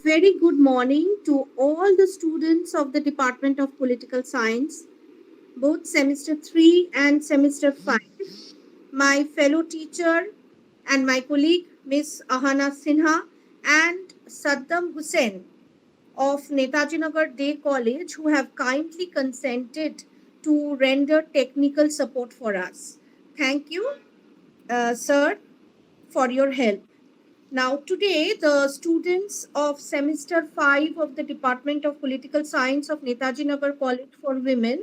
Very good morning to all the students of the Department of Political Science, both semester 3 and semester 5, my fellow teacher and my colleague Miss Ahana Sinha and Saddam Hussain of Netaji Nagar Day College, who have kindly consented to render technical support for us. Thank you, sir, for your help. Now, today, the students of semester 5 of the Department of Political Science of Netaji Nagar College for Women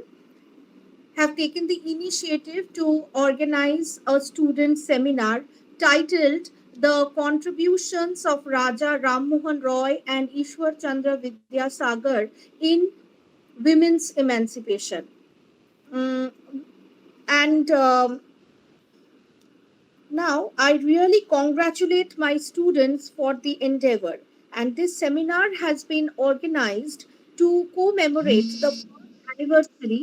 have taken the initiative to organize a student seminar titled The Contributions of Raja Ram Mohan Roy and Ishwar Chandra Vidyasagar in Women's Emancipation. Mm, and Now, I really congratulate my students for the endeavor. And this seminar has been organized to commemorate the anniversary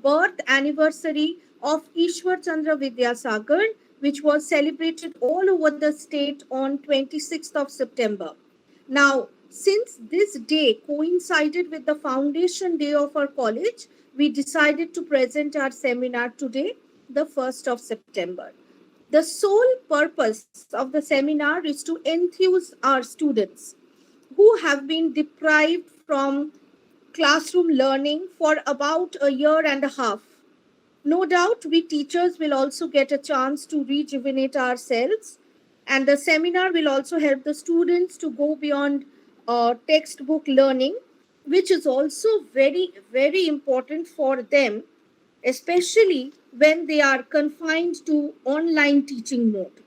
birth anniversary of Ishwar Chandra Vidyasagar, which was celebrated all over the state on 26th of September. Now, since this day coincided with the foundation day of our college, we decided to present our seminar today, the 1st of September. The sole purpose of the seminar is to enthuse our students who have been deprived from classroom learning for about a year and a half. No doubt, we teachers will also get a chance to rejuvenate ourselves, and the seminar will also help the students to go beyond textbook learning, which is also very, very important for them, especially when they are confined to online teaching mode.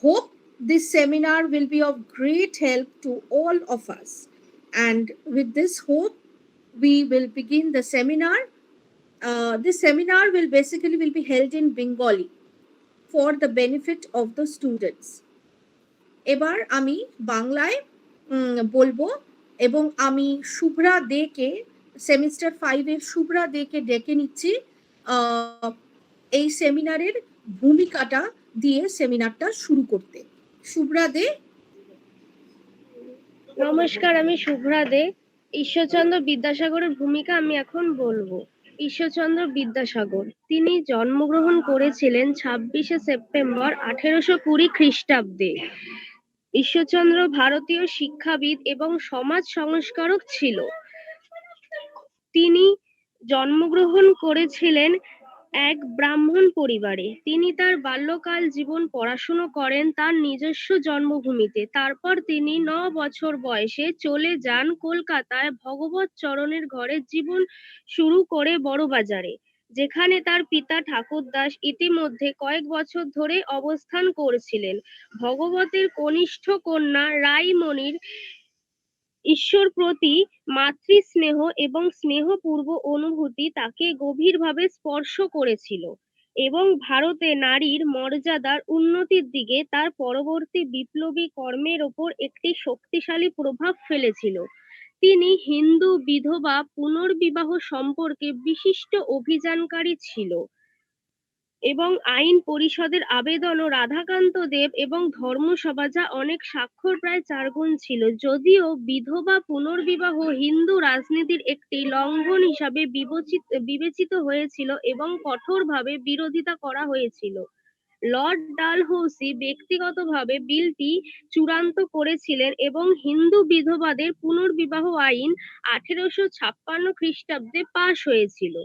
Hope this seminar will be of great help to all of us. And with this hope, we will begin the seminar. This seminar will be held in Bengali for the benefit of the students. এবার আমি বাংলায় বলবো এবং আমি শুভ্রা দেকে semester 5 এর শুভ্রা দেকে ডেকে নিচ্ছি এই সেমিনারের ভূমিকাটা দিয়ে সেমিনারটা শুরু করতে। শুভ্রা দে। নমস্কার, আমি শুভ্রা দে। ঈশ্বরচন্দ্র বিদ্যাসাগরের ভূমিকা আমি এখন বলবো। ঈশ্বরচন্দ্র বিদ্যাসাগর তিনি জন্মগ্রহণ করেছিলেন 26শে সেপ্টেম্বর 1820 খ্রিস্টাব্দে। ঈশ্বরচন্দ্র ভারতীয় শিক্ষাবিদ এবং সমাজ সংস্কারক ছিল। তিনি জন্মগ্রহণ করেছিলেন এক ব্রাহ্মণ পরিবারে। তিনি তার বাল্যকাল জীবন পড়াশুনো করেন তার নিজস্ব জন্মভূমিতে। তারপর তিনি 9 বছর বয়সে চলে যান কলকাতায় ভগবত চরণের ঘরে জীবন শুরু করে বড়বাজারে, যেখানে তার পিতা ঠাকুরদাস ইতিমধ্যে কয়েক বছর ধরে অবস্থান করছিলেন। ভগবতের কনিষ্ঠ কন্যা রাইমণির ঈশ্বর প্রতি মাতৃস্নেহ এবং স্নেহপূর্ব অনুভূতি তাকে গভীরভাবে স্পর্শ করেছিল এবং ভারতে নারীর মর্যাদার উন্নতির দিকে তার পরবর্তী বিপ্লবী কর্মের ওপর একটি শক্তিশালী প্রভাব ফেলেছিল। তিনি হিন্দু বিধবা পুনর্বিবাহ সম্পর্কে বিশিষ্ট অভিযানকারী ছিল এবং আইন পরিষদের আবেদন ও রাধাকান্ত দেব এবং ধর্মসভা যা অনেক স্বাক্ষর প্রায় 4 গুণ ছিল। যদিও বিধবা পুনর্বিবাহ হিন্দু রাজনীতির একটি লঙ্ঘন হিসাবে বিবেচিত হয়েছিল এবং কঠোরভাবে বিরোধিতা করা হয়েছিল, লর্ড ডালহৌসি ব্যক্তিগতভাবে বিলটি চূড়ান্ত করেছিলেন এবং হিন্দু বিধবাদের পুনর্বিবাহ আইন 1856 খ্রিস্টাব্দে পাশ হয়েছিল।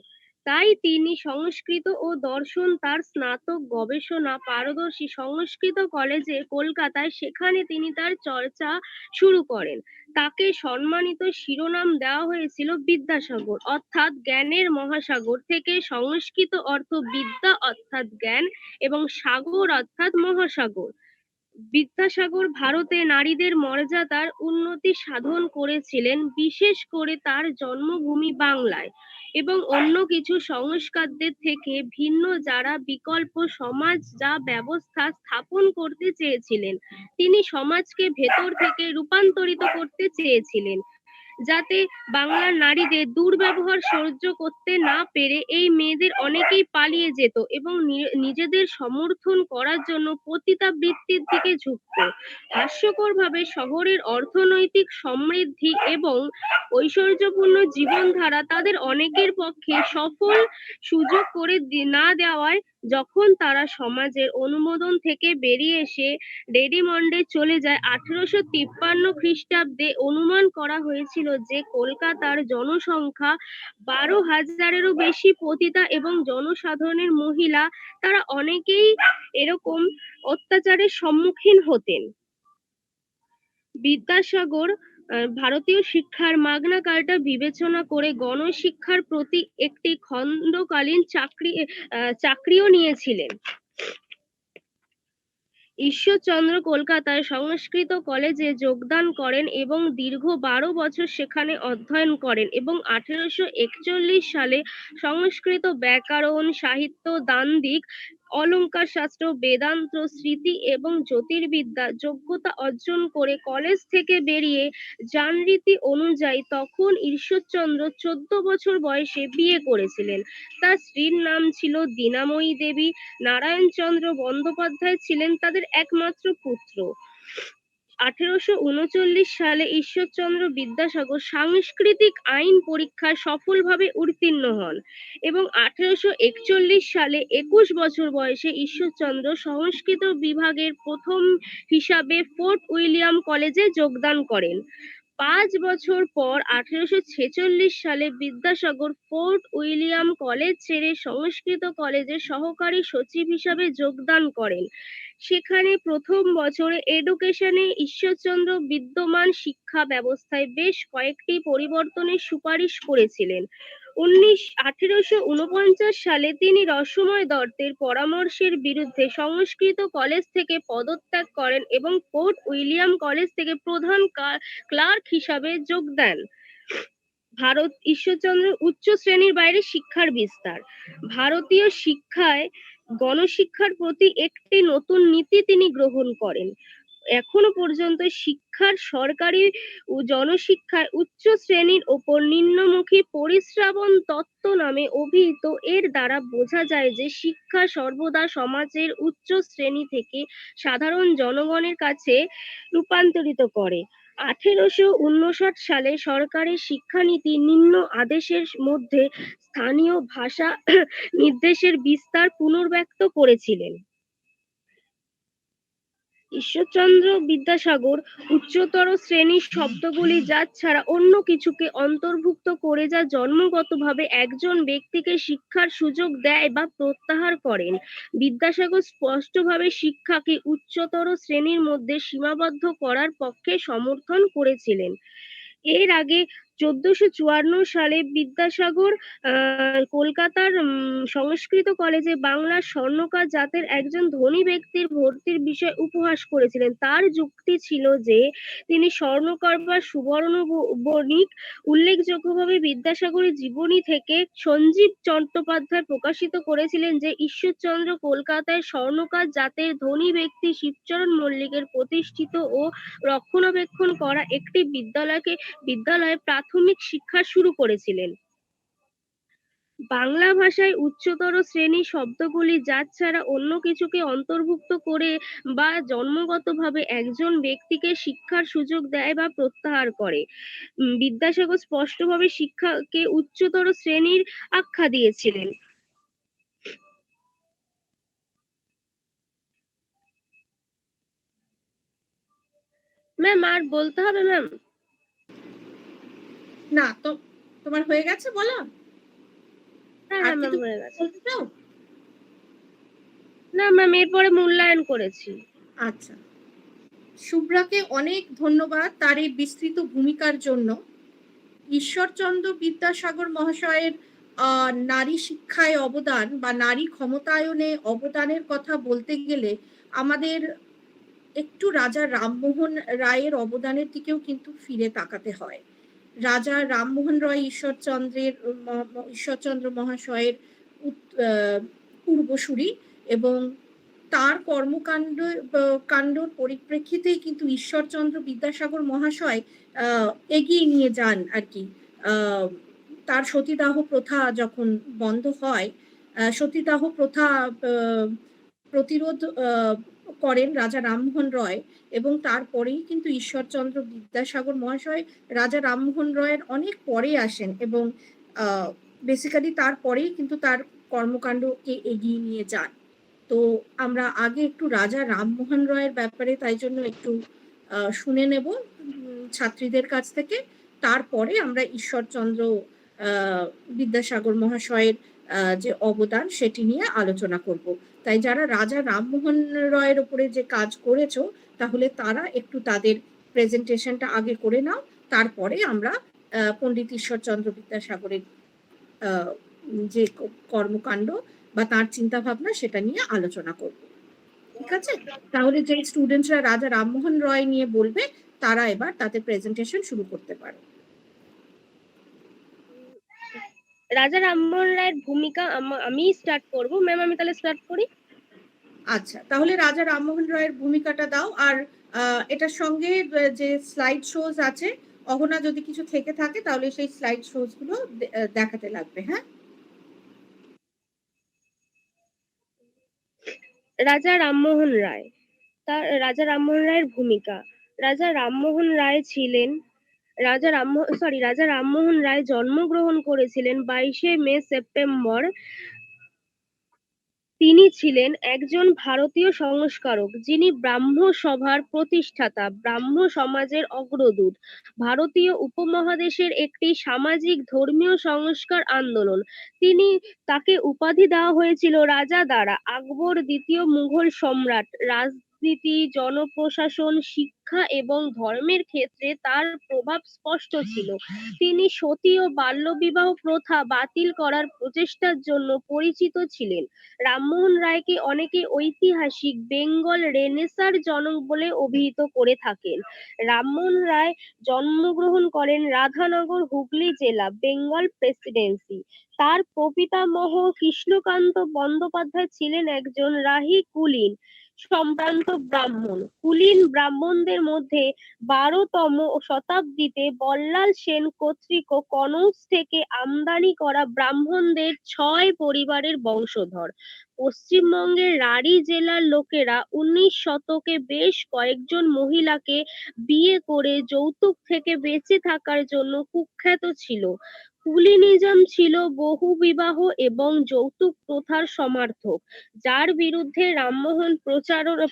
তাই তিনি সংস্কৃত ও দর্শন তার স্নাতক গবেষণা পারদর্শী সংস্কৃত কলেজে কলকাতায়, সেখানে তিনি তার চর্চা শুরু করেন। তাকে সম্মানিত শিরোনাম দেওয়া হয়েছিল বিদ্যাসাগর অর্থাৎ জ্ঞানের মহাসাগর থেকে। সংস্কৃত অর্থ বিদ্যা অর্থাৎ জ্ঞান এবং সাগর অর্থাৎ মহাসাগর। বিদ্যাসাগর ভারতে নারীদের মর্যাদার উন্নতি সাধন করেছিলেন, বিশেষ করে তার জন্মভূমি বাংলায়, এবং অন্য কিছু সংস্কারদের থেকে ভিন্ন যারা বিকল্প সমাজ যা ব্যবস্থা স্থাপন করতে চেয়েছিলেন। তিনি সমাজকে ভেতর থেকে রূপান্তরিত করতে চেয়েছিলেন। যাতে বাংলার নারীদের দুর্ব্যবহার সহ্য করতে না পেরে এই মেয়েদের অনেকেই পালিয়ে যেত এবং নিজেদের সমর্থন করার জন্য পতিতাবৃত্তির দিকে ঝুঁকত। হাস্যকরভাবে শহরের অর্থনৈতিক সমৃদ্ধি এবং ঐশ্বর্যপূর্ণ জীবনধারা তাদের অনেকের পক্ষে সফল সুযোগ করে না দেওয়ায় যখন তারা সমাজের অনুমোদন থেকে বেরিয়ে এসে রেডিমন্ডে চলে যায় 1853 খ্রিস্টাব্দে অনুমান করা হয়েছিল যে কলকাতার জনসংখ্যা 12,000-এরও বেশি পতিতা এবং জনসাধারণের মহিলা তারা অনেকেই এরকম অত্যাচারের সম্মুখীন হতেন। বিদ্যাসাগর ভারতীয় শিক্ষার মাগনা কার্টা বিবেচনা করে গণশিক্ষার প্রতি একটি খণ্ডকালীন চাকরিও নিয়েছিলেন। ঈশ্বরচন্দ্র কলকাতায় সংস্কৃত কলেজে যোগদান করেন এবং দীর্ঘ 12 বছর সেখানে অধ্যয়ন করেন এবং 1841 সালে সংস্কৃত ব্যাকরণ, সাহিত্য, দান্দিক, অলঙ্কার শাস্ত্র, বেদান্ত, স্মৃতি এবং জ্যোতির্বিদ্যা যোগ্যতা অর্জন করে কলেজ থেকে বেরিয়ে যানরীতি অনুযায়ী তখন ঈশ্বরচন্দ্র 14 বছর বয়সে বিয়ে করেছিলেন। তার স্ত্রীর নাম ছিল দীনাময়ী দেবী। নারায়ণচন্দ্র বন্দ্যোপাধ্যায় ছিলেন তাদের একমাত্র পুত্র। 1839 সালে ঈশ্বরচন্দ্র বিদ্যাসাগর সাংস্কৃতিক আইন পরীক্ষায় সফলভাবে উত্তীর্ণ হন এবং 1841 সালে 21 বছর বয়সে ঈশ্বরচন্দ্র সংস্কৃত বিভাগের প্রথম হিসাবে ফোর্ট উইলিয়াম কলেজে যোগদান করেন। 5 বছর পর 1846 সালে বিদ্যাসাগর ফোর্ট উইলিয়াম কলেজ ছেড়ে সংস্কৃত কলেজের সহকারী সচিব হিসাবে যোগদান করেন। সেখানে প্রথম বছরে এডুকেশনে ঈশ্বরচন্দ্র বিদ্যমান শিক্ষা ব্যবস্থায় বেশ কয়েকটি পরিবর্তনের সুপারিশ করেছিলেন। 1849 সালে তিনি রসময় দত্তের পরামর্শের বিরুদ্ধে সংস্কৃত কলেজ থেকে পদত্যাগ করেন এবং ফোর্ট উইলিয়াম কলেজ থেকে প্রধান ক্লার্ক হিসাবে যোগ দেন। ঈশ্বরচন্দ্র উচ্চ শ্রেণীর বাইরে শিক্ষার বিস্তার। ভারতীয় শিক্ষায় গণশিক্ষার প্রতি একটি নতুন নীতি তিনি গ্রহণ করেন। এখনো পর্যন্ত শিক্ষার সরকারি ও জনশিক্ষায় উচ্চ শ্রেণীর ওপর নিম্নমুখী পরিশ্রাবণ তত্ত্ব নামে অভিহিত। এর দ্বারা বোঝা যায় যে শিক্ষা সর্বদা সমাজের উচ্চ শ্রেণী থেকে সাধারণ জনগণের কাছে রূপান্তরিত করে। 1859 সালে সরকারের শিক্ষানীতি নিম্ন আদেশের মধ্যে স্থানীয় ভাষা নির্দেশের বিস্তার পুনর্ব্যক্ত করেছিলেন। ঈশ্বরচন্দ্র বিদ্যাসাগর উচ্চতর শ্রেণীর শব্দগুলি যা ছাড়া অন্য কিছুকে অন্তর্ভুক্ত করে যা জন্মগতভাবে একজন ব্যক্তিকে শিক্ষার সুযোগ দেয় বা প্রত্যাহার করেন। বিদ্যাসাগর স্পষ্টভাবে শিক্ষাকে উচ্চতর শ্রেণীর মধ্যে সীমাবদ্ধ করার পক্ষে সমর্থন করেছিলেন। এর আগে 1454 সালে বিদ্যাসাগর কলকাতার সংস্কৃত কলেজে বাংলার স্বর্ণকার জাতের একজন ধনী ব্যক্তির ভর্তির বিষয়ে উপহাস করেছিলেন। তার যুক্তি ছিল যে তিনি স্বর্ণকার বা সুবর্ণ বণিক। উল্লেখযোগ্যভাবে বিদ্যাসাগরের জীবনী থেকে সঞ্জীব চট্টোপাধ্যায় প্রকাশিত করেছিলেন যে ঈশ্বরচন্দ্র কলকাতায় স্বর্ণকার জাতের ধনী ব্যক্তি শিবচরণ মল্লিকের প্রতিষ্ঠিত ও রক্ষণাবেক্ষণ করা একটি বিদ্যালয়ে প্রাথমিক শিক্ষা শুরু করেছিলেন। বাংলা ভাষায় উচ্চতর শ্রেণীর শব্দগুলি জাত ছাড়া অন্য কিছুকে অন্তর্ভুক্ত করে বা জন্মগতভাবে একজন ব্যক্তিকে শিক্ষার সুযোগ দেয় বা প্রত্যাহার করে। বিদ্যাসাগর স্পষ্টভাবে শিক্ষাকে উচ্চতর শ্রেণীর আখ্যা দিয়েছিলেন। ম্যাম আর বলতে হবে ম্যাম? না তো, তোমার হয়ে গেছে বলা? হ্যাঁ ম্যাম হয়ে গেছে। না ম্যাম এরপরে মূল্যায়ন করেছি। আচ্ছা, শুভ্রাকে অনেক ধন্যবাদ তার এই বিস্তৃত ভূমিকার জন্য। ঈশ্বরচন্দ্র বিদ্যাসাগর মহাশয়ের নারী শিক্ষায় অবদান বা নারী ক্ষমতায়নে অবদানের কথা বলতে গেলে আমাদের একটু রাজা রামমোহন রায়ের অবদানের দিকেও কিন্তু ফিরে তাকাতে হয়। রাজা রামমোহন রায় ঈশ্বরচন্দ্র মহাশয়ের পূর্বসূরি এবং তার কর্মকাণ্ড কাণ্ডর পরিপ্রেক্ষিতেই কিন্তু ঈশ্বরচন্দ্র বিদ্যাসাগর মহাশয় এগিয়ে নিয়ে যান আর কি। তার সতীদাহ প্রথা যখন বন্ধ হয়, সতীদাহ প্রথা প্রতিরোধ করেন রাজা রামমোহন রয়, এবং তারপরেই কিন্তু ঈশ্বরচন্দ্র বিদ্যাসাগর মহাশয় রাজা রামমোহন রয়ের অনেক পরে আসেন, এবং বেসিক্যালি তারপরেই কিন্তু তার কর্মকাণ্ডকে এগিয়ে নিয়ে যান। তো আমরা আগে একটু রাজা রামমোহন রয়ের ব্যাপারে তাই জন্য একটু শুনে নেব ছাত্রীদের কাছ থেকে, তারপরে আমরা ঈশ্বরচন্দ্র বিদ্যাসাগর মহাশয়ের যে অবদান সেটি নিয়ে আলোচনা করব। তাই যারা রাজা রামমোহন রয়ের উপরে যে কাজ করেছো, তাহলে তারা একটু তাদের প্রেজেন্টেশনটা আগে করে নাও, তারপরে আমরা পণ্ডিত ঈশ্বরচন্দ্র বিদ্যাসাগরের যে কর্মকাণ্ড বা তার চিন্তা ভাবনা সেটা নিয়ে আলোচনা করব। ঠিক আছে? তাহলে যে স্টুডেন্টরা রাজা রামমোহন রয় নিয়ে বলবে, তারা এবার তাদের প্রেজেন্টেশন শুরু করতে পারে। রাজা রামমোহন রায়ের ভূমিকা আমি স্টার্ট করব। ম্যাম, আমি তাহলে স্টার্ট করি। আচ্ছা, তাহলে রাজা রামমোহন রায়ের ভূমিকাটা দাও, আর এটার সঙ্গে যে স্লাইড শোজ আছে, অহনা যদি কিছু থেকে থাকে তাহলে সেই স্লাইড শোজ গুলো দেখাতে লাগবে। হ্যাঁ, রাজা রামমোহন রায়। রাজা রামমোহন রায়ের ভূমিকা। রাজা রামমোহন রায় ছিলেন রাজা রামমোহন রায় জন্মগ্রহণ করেছিলেন 22শে মে সেপ্টেম্বর। তিনি ছিলেন একজন ভারতীয় সংস্কারক, যিনি ব্রাহ্ম সভার প্রতিষ্ঠাতা, ব্রাহ্ম সমাজের অগ্রদূত। ভারতীয় উপমহাদেশের একটি সামাজিক ধর্মীয় সংস্কার আন্দোলন। তাকে উপাধি দেওয়া হয়েছিল রাজা দ্বারা। আকবর দ্বিতীয় মুঘল সম্রাট। রাজনীতি, জনপ্রশাসন, শিক্ষা এবং ধর্মের ক্ষেত্রে তার প্রভাব স্পষ্ট ছিল। তিনি সতী ও বাল্যবিবাহ প্রথা বাতিল করার প্রচেষ্টার জন্য পরিচিত ছিলেন। রামমোহন রায়কে অনেকে ঐতিহাসিক বেঙ্গল রেনেসাঁর জনক বলে অভিহিত করে থাকেন। রামমোহন রায় জন্মগ্রহণ করেন রাধানগর, হুগলি জেলা, বেঙ্গল প্রেসিডেন্সি। তার প্রপিতামহ কৃষ্ণকান্ত বন্দ্যোপাধ্যায় ছিলেন একজন রাহি কুলীন সম্ভ্রান্ত ব্রাহ্মণ। কুলীন ব্রাহ্মণদের মধ্যে 12তম শতাব্দীতে বল্লাল সেন কর্তৃক কনৌজ থেকে আমদানি করা ব্রাহ্মণদের 6 পরিবারের বংশধর। পশ্চিমবঙ্গের রাঢ়ী জেলার লোকেরা 19 শতকে বেশ কয়েকজন মহিলাকে বিয়ে করে যৌতুক থেকে বেঁচে থাকার জন্য কুখ্যাত ছিল। কুলিনিজম ছিল বহুবিবাহ এবং যৌতুক প্রথার সমর্থক, যার বিরুদ্ধে রামমোহন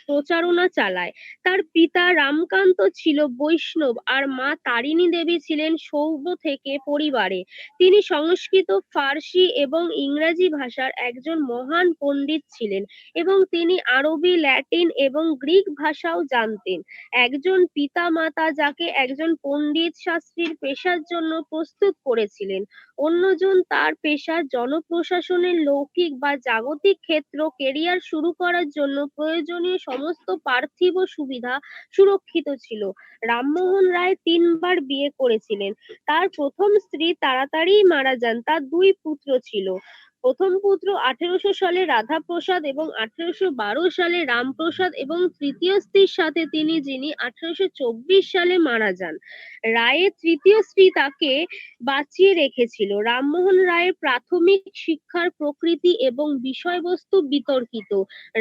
প্রচারণা চালায়। তার পিতা রামকান্ত ছিল বৈষ্ণব আর মা তারিণী দেবী ছিলেন শৈব থেকে পরিবারে। তিনি সংস্কৃত, ফার্সি এবং ইংরেজি ভাষার একজন মহান পণ্ডিত ছিলেন, এবং তিনি আরবি, ল্যাটিন এবং গ্রিক ভাষাও জানতেন। একজন পিতা-মাতা যাকে একজন পণ্ডিত শাস্ত্রীর পেশার জন্য প্রস্তুত করেছিলেন, অন্যজন তার পেশা জনপ্রশাসনের লৌকিক বা জাগতিক ক্ষেত্র কেরিয়ার শুরু করার জন্য প্রয়োজনীয় সমস্ত পার্থিব সুবিধা সুরক্ষিত ছিল। রামমোহন রায় 3বার বিয়ে করেছিলেন। তার প্রথম স্ত্রী তাড়াতাড়ি মারা যান। তার 2 পুত্র ছিল। প্রথম পুত্র 1800 সালে রাধাপ্রসাদ এবং 1812 সালে রামপ্রসাদ, এবং তৃতীয় স্ত্রীর সাথে যিনি 1824 সালে মারা যান। রায়ের তৃতীয় স্ত্রী তাকে বাঁচিয়ে রেখেছিল। রামমোহন রায়ের প্রাথমিক শিক্ষার প্রকৃতি এবং বিষয়বস্তু বিতর্কিত।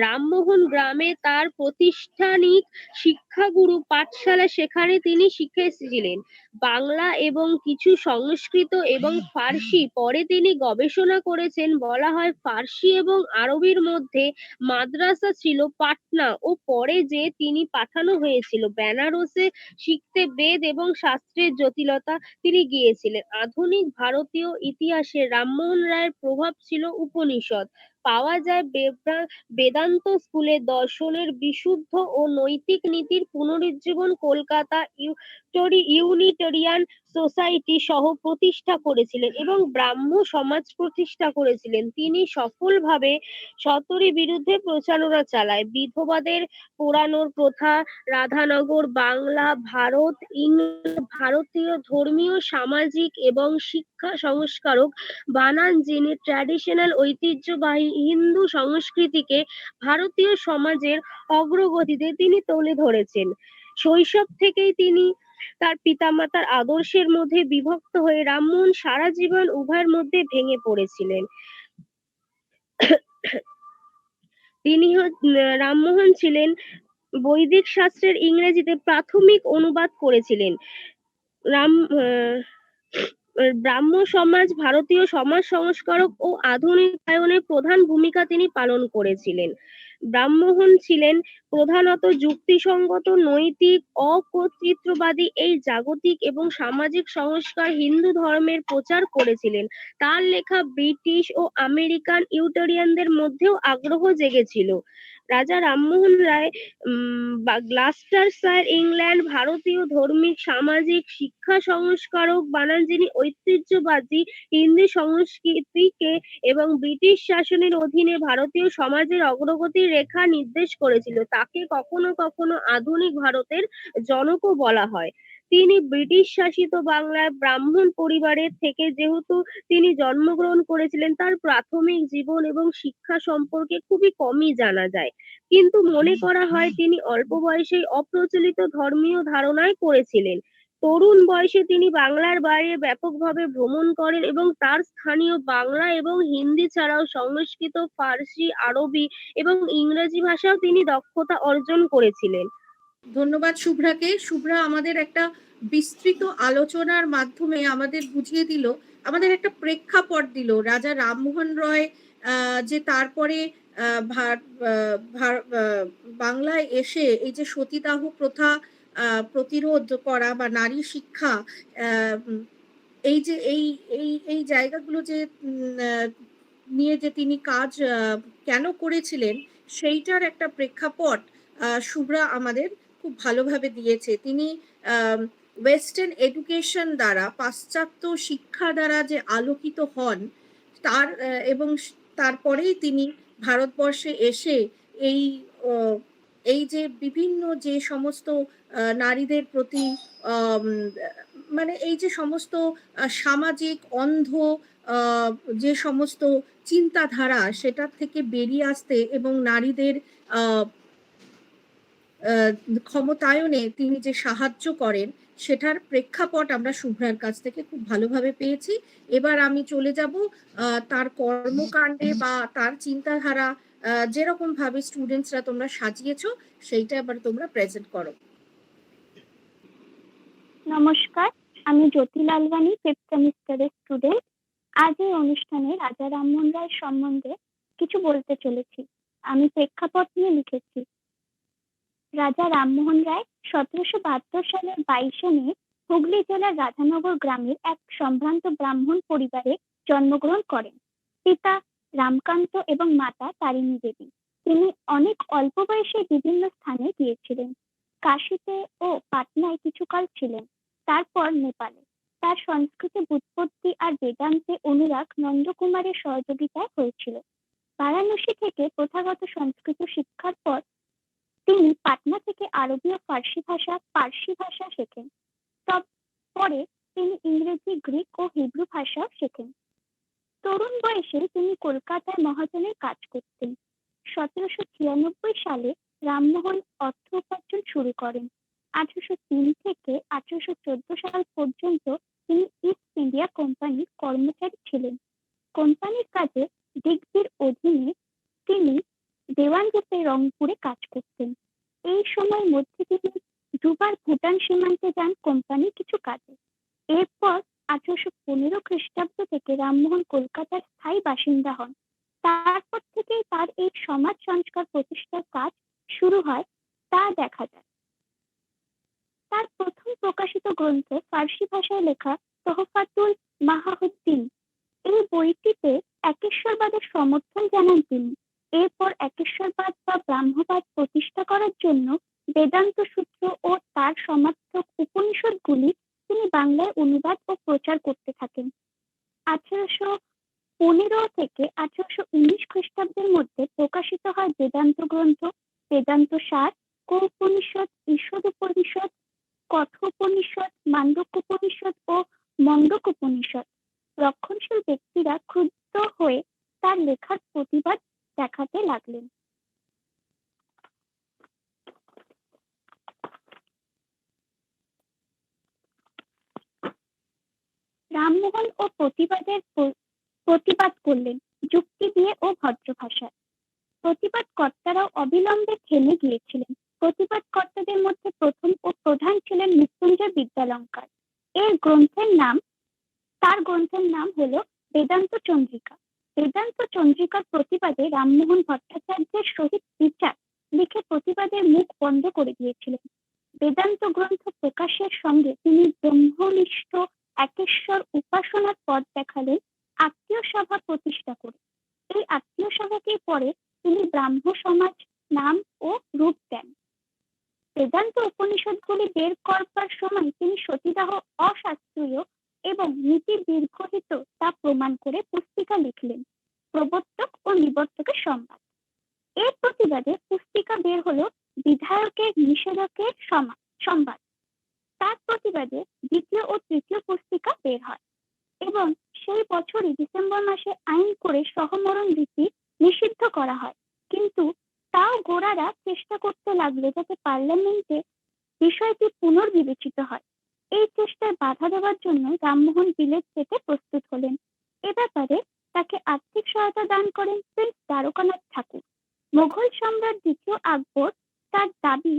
রামমোহন গ্রামে তার প্রাতিষ্ঠানিক শিক্ষাগুরু পাঠশালা, সেখানে তিনি শিখেছিলেন বাংলা এবং কিছু সংস্কৃত এবং ফার্সি। পরে তিনি গবেষণা করেছেন। বলা হয় ফার্সি এবং আরবির মধ্যে মাদ্রাসা ছিল পাটনা, ও পরে যে তিনি পাঠানো হয়েছিল বেনারসে শিখতে বেদ এবং শাস্ত্রের জটিলতা তিনি গিয়েছিলেন। আধুনিক ভারতীয় ইতিহাসে রামমোহন রায়ের প্রভাব ছিল উপনিষদ। পাওয়া যায় বেদান্ত স্কুলে দর্শনের বিশুদ্ধ ও নৈতিক নীতির পুনরুজ্জীবন। কলকাতা ইউনিটেরিয়ান সোসাইটি সহ প্রতিষ্ঠা করেছিলেন এবং ব্রাহ্ম সমাজ প্রতিষ্ঠা করেছিলেন। তিনি সফলভাবে সতরি বিরুদ্ধে প্রচারণা চালায়। বিধবাদের পোড়ানোর প্রথা, রাধানগর, বাংলা, ভারতীয় ধর্মীয়, সামাজিক এবং শিক্ষা সংস্কারক বানান, যিনি ট্র্যাডিশনাল ঐতিহ্যবাহী হিন্দু সংস্কৃতিকে ভারতীয় সমাজের অগ্রগতিতে তিনি তুলে ধরেছেন। শৈশব থেকেই তিনি তার পিতামাতার আদর্শের মধ্যে বিভক্ত হয়ে রামমোহন সারা জীবন উভয়ের মধ্যে ভেঙে পড়েছিলেন। রামমোহন ছিলেন বৈদিক শাস্ত্রের ইংরেজিতে প্রাথমিক অনুবাদ করেছিলেন। রাম ব্রাহ্ম সমাজ ভারতীয় সমাজ সংস্কারক ও আধুনিকায়নের প্রধান ভূমিকা তিনি পালন করেছিলেন। রামমোহন ছিলেন প্রধানত যুক্তিসঙ্গত, নৈতিক, অকর্তৃত্ববাদী এই জাগতিক এবং সামাজিক সংস্কার হিন্দু ধর্মের প্রচার করেছিলেন। তার লেখা ব্রিটিশ ও আমেরিকান ইউটোরিয়ানদের মধ্যেও আগ্রহ জেগেছিল। রাজা রামমোহন রায় গ্লাস্টারশায়ার, ইংল্যান্ড ভারতীয় ধর্মিক, সামাজিক, শিক্ষা সংস্কারক বানান, যিনি ঐতিহ্যবাদী হিন্দু সংস্কৃতিকে এবং ব্রিটিশ শাসনের অধীনে ভারতীয় সমাজের অগ্রগতির রেখা নির্দেশ করেছিল। তাকে কখনো কখনো আধুনিক ভারতের জনকও বলা হয়। তিনি ব্রিটিশ শাসিত বাংলার ব্রাহ্মণ পরিবারের থেকে যেহেতু তিনি জন্মগ্রহণ করেছিলেন, তার প্রাথমিক জীবন এবং শিক্ষা সম্পর্কে খুবই কমই জানা যায়। কিন্তু মনে করা হয় তিনি অল্প বয়সেই অপ্রচলিত ধর্মীয় ধারণায় পড়েছিলেন। তরুণ বয়সে তিনি বাংলার বাইরে ব্যাপকভাবে ভ্রমণ করেন এবং তার স্থানীয় বাংলা এবং হিন্দি ছাড়াও সংস্কৃত, ফার্সি, আরবি এবং ইংরেজি ভাষাও তিনি দক্ষতা অর্জন করেছিলেন। ধন্যবাদ শুভ্রাকে। শুভ্রা আমাদের একটা বিস্তৃত আলোচনার মাধ্যমে আমাদের বুঝিয়ে দিল, আমাদের একটা প্রেক্ষাপট দিল রাজা রামমোহন রয় যে তারপরে বাংলায় এসে এই যে সতীদাহ প্রথা প্রতিরোধ করা বা নারী শিক্ষা, এই যে এই এই এই জায়গাগুলো যে নিয়ে যে তিনি কাজ কেন করেছিলেন সেইটার একটা প্রেক্ষাপট শুভ্রা আমাদের খুব ভালোভাবে দিয়েছে। তিনি ওয়েস্টার্ন এডুকেশন দ্বারা, পাশ্চাত্য শিক্ষা দ্বারা যে আলোকিত হন তার এবং তারপরেই তিনি ভারতবর্ষে এসে এই এই যে বিভিন্ন যে সমস্ত নারীদের প্রতি মানে এই যে সমস্ত সামাজিক অন্ধ যে সমস্ত চিন্তাধারা সেটার থেকে বেরিয়ে আসতে এবং নারীদের ক্ষমতায়নে তিনি যে সাহায্য করেন সেটার প্রেক্ষাপট আমরা শুভ্রার কাছ থেকে খুব ভালোভাবে পেয়েছি। এবার আমি চলে যাব তার কর্মকাণ্ডে বা তার চিন্তাধারা যেরকম ভাবে স্টুডেন্টসরা তোমরা সাজিয়েছো সেইটা এবার তোমরা প্রেজেন্ট করো। নমস্কার, আমি জ্যোতি লালবানী, ফিফথ সেমিস্টারের স্টুডেন্ট। আজ এই অনুষ্ঠানে রাজা রামমোহন রায় সম্বন্ধে কিছু বলতে চলেছি। আমি প্রেক্ষাপট নিয়ে লিখেছি। রাজা রামমোহন রায় 1772 সালের 22শে মে হুগলি জেলার রাধানগর গ্রামের এক সম্ভ্রান্ত ব্রাহ্মণ পরিবারে জন্মগ্রহণ করেন। পিতা রামকান্ত এবং মাতা তারিণী দেবী। তিনি অনেক অল্প বয়সে বিভিন্ন স্থানে গিয়েছিলেন। কাশীতে ও পাটনায় কিছুকাল ছিলেন, তারপর নেপালে। তার সংস্কৃত ব্যুৎপত্তি আর বেদান্তে অনুরাগ নন্দকুমারের সহযোগিতায় হয়েছিল। বারাণসী থেকে প্রথাগত সংস্কৃত শিক্ষার পর তিনি পাটনা থেকে আরবি ও পার্সি ভাষা শেখেন। পরে তিনি ইংরেজি, গ্রিক ও হিব্রু ভাষাও শেখেন। তরুণ বয়সে তিনি কলকাতায় মহাজনের কাজ করতেন। 1796 সালে রামমোহন অর্থ উপার্জন শুরু করেন। 1803 থেকে 1814 সাল পর্যন্ত তিনি ইস্ট ইন্ডিয়া কোম্পানির কর্মচারী ছিলেন। কোম্পানির কাজে দিগ্বির অধীনে তিনি দেওয়ান রূপে রংপুরে কাজ করতেন। এই সময়ের মধ্যে তিনি দুবার ভুটান সীমান্তে যান কোম্পানির কিছু কাজে। এরপর 1815 খ্রিস্টাব্দ থেকে রামমোহন কলকাতার স্থায়ী বাসিন্দা হন। তারপর থেকেই তার এই সমাজ সংস্কার প্রতিষ্ঠার কাজ শুরু হয়, তা দেখা যায়। তার প্রথম প্রকাশিত গ্রন্থ ফার্সি ভাষায় লেখা তহফাতুল মাহাউদ্দিন। এই বইটিতে একেশ্বরবাদের সমর্থন জানান তিনি। এরপর একেশ্বরবাদ বা ব্রাহ্মবাদ প্রতিষ্ঠা করার জন্য বেদান্ত সূত্র ও তার সমার্থক উপনিষদগুলি তিনি বাংলায় অনুবাদ ও প্রচার করতে থাকেন। 1815 থেকে 1819 খ্রিস্টাব্দের মধ্যে প্রকাশিত হয় বেদান্ত গ্রন্থ, বেদান্ত সার, কৌপনিষদ, ঈশদুপনিষদ, কথোপনিষদ, মান্ডক্যোপনিষদ ও মণ্ডকোপনিষদ। রক্ষণশীল ব্যক্তিরা ক্ষুব্ধ হয়ে তার লেখার প্রতিবাদ দেখাতে লাগলেন। রামমোহন ও প্রতিবাদ করলেন যুক্তি দিয়ে ও ভদ্র ভাষায়। প্রতিবাদকর্তারাও অবিলম্বে থেমে গিয়েছিলেন। প্রতিবাদকর্তাদের মধ্যে প্রথম ও প্রধান ছিলেন মৃত্যুঞ্জয় বিদ্যালঙ্কার। তার গ্রন্থের নাম হলো বেদান্ত চন্দ্রিকা। বেদান্ত চন্দ্রিকার প্রতিবাদে রামমোহন ভট্টাচার্যের সহিত বিচার লিখে প্রতিবাদের মুখ বন্ধ করে দিয়েছিলেন। বেদান্ত গ্রন্থ প্রকাশের সঙ্গে তিনি ব্রহ্মনিষ্ঠ একেশ্বর উপাসনার পথ দেখালেন আত্মীয় সভা প্রতিষ্ঠা করে। এই আত্মীয় সভাকেই পরে তিনি ব্রাহ্ম সমাজ নাম ও রূপ দেন। বেদান্ত উপনিষদগুলি বের করবার সময় তিনি সতীদাহ অশাস্ত্রীয় এবং নীতি দীর্ঘহিত তা প্রমাণ করে পুস্তিকা লিখলেন, প্রবর্তক ও নিবর্তকের সংবাদ। এর প্রতিবাদে পুস্তিকা বের হলো বিধায়কের নিষেধকের সংবাদ। তার প্রতিবাদে দ্বিতীয় ও তৃতীয় পুস্তিকা বের হয় এবং সেই বছরই ডিসেম্বর মাসে আইন করে সহমরণ রীতি নিষিদ্ধ করা হয়। কিন্তু তাও গোঁড়ারা চেষ্টা করতে লাগলো যাতে পার্লামেন্টে বিষয়টি পুনর্বিবেচিত হয়। এই চেষ্টায় বাধা দেওয়ার জন্য রামমোহন বিলেত যেতে প্রস্তুত হলেন। এ ব্যাপারে তাকে আর্থিক সহায়তা দান করেন প্রিন্স দ্বারকানাথ ঠাকুর। মোগল সম্রাট দ্বিতীয় আকবর তার দাবি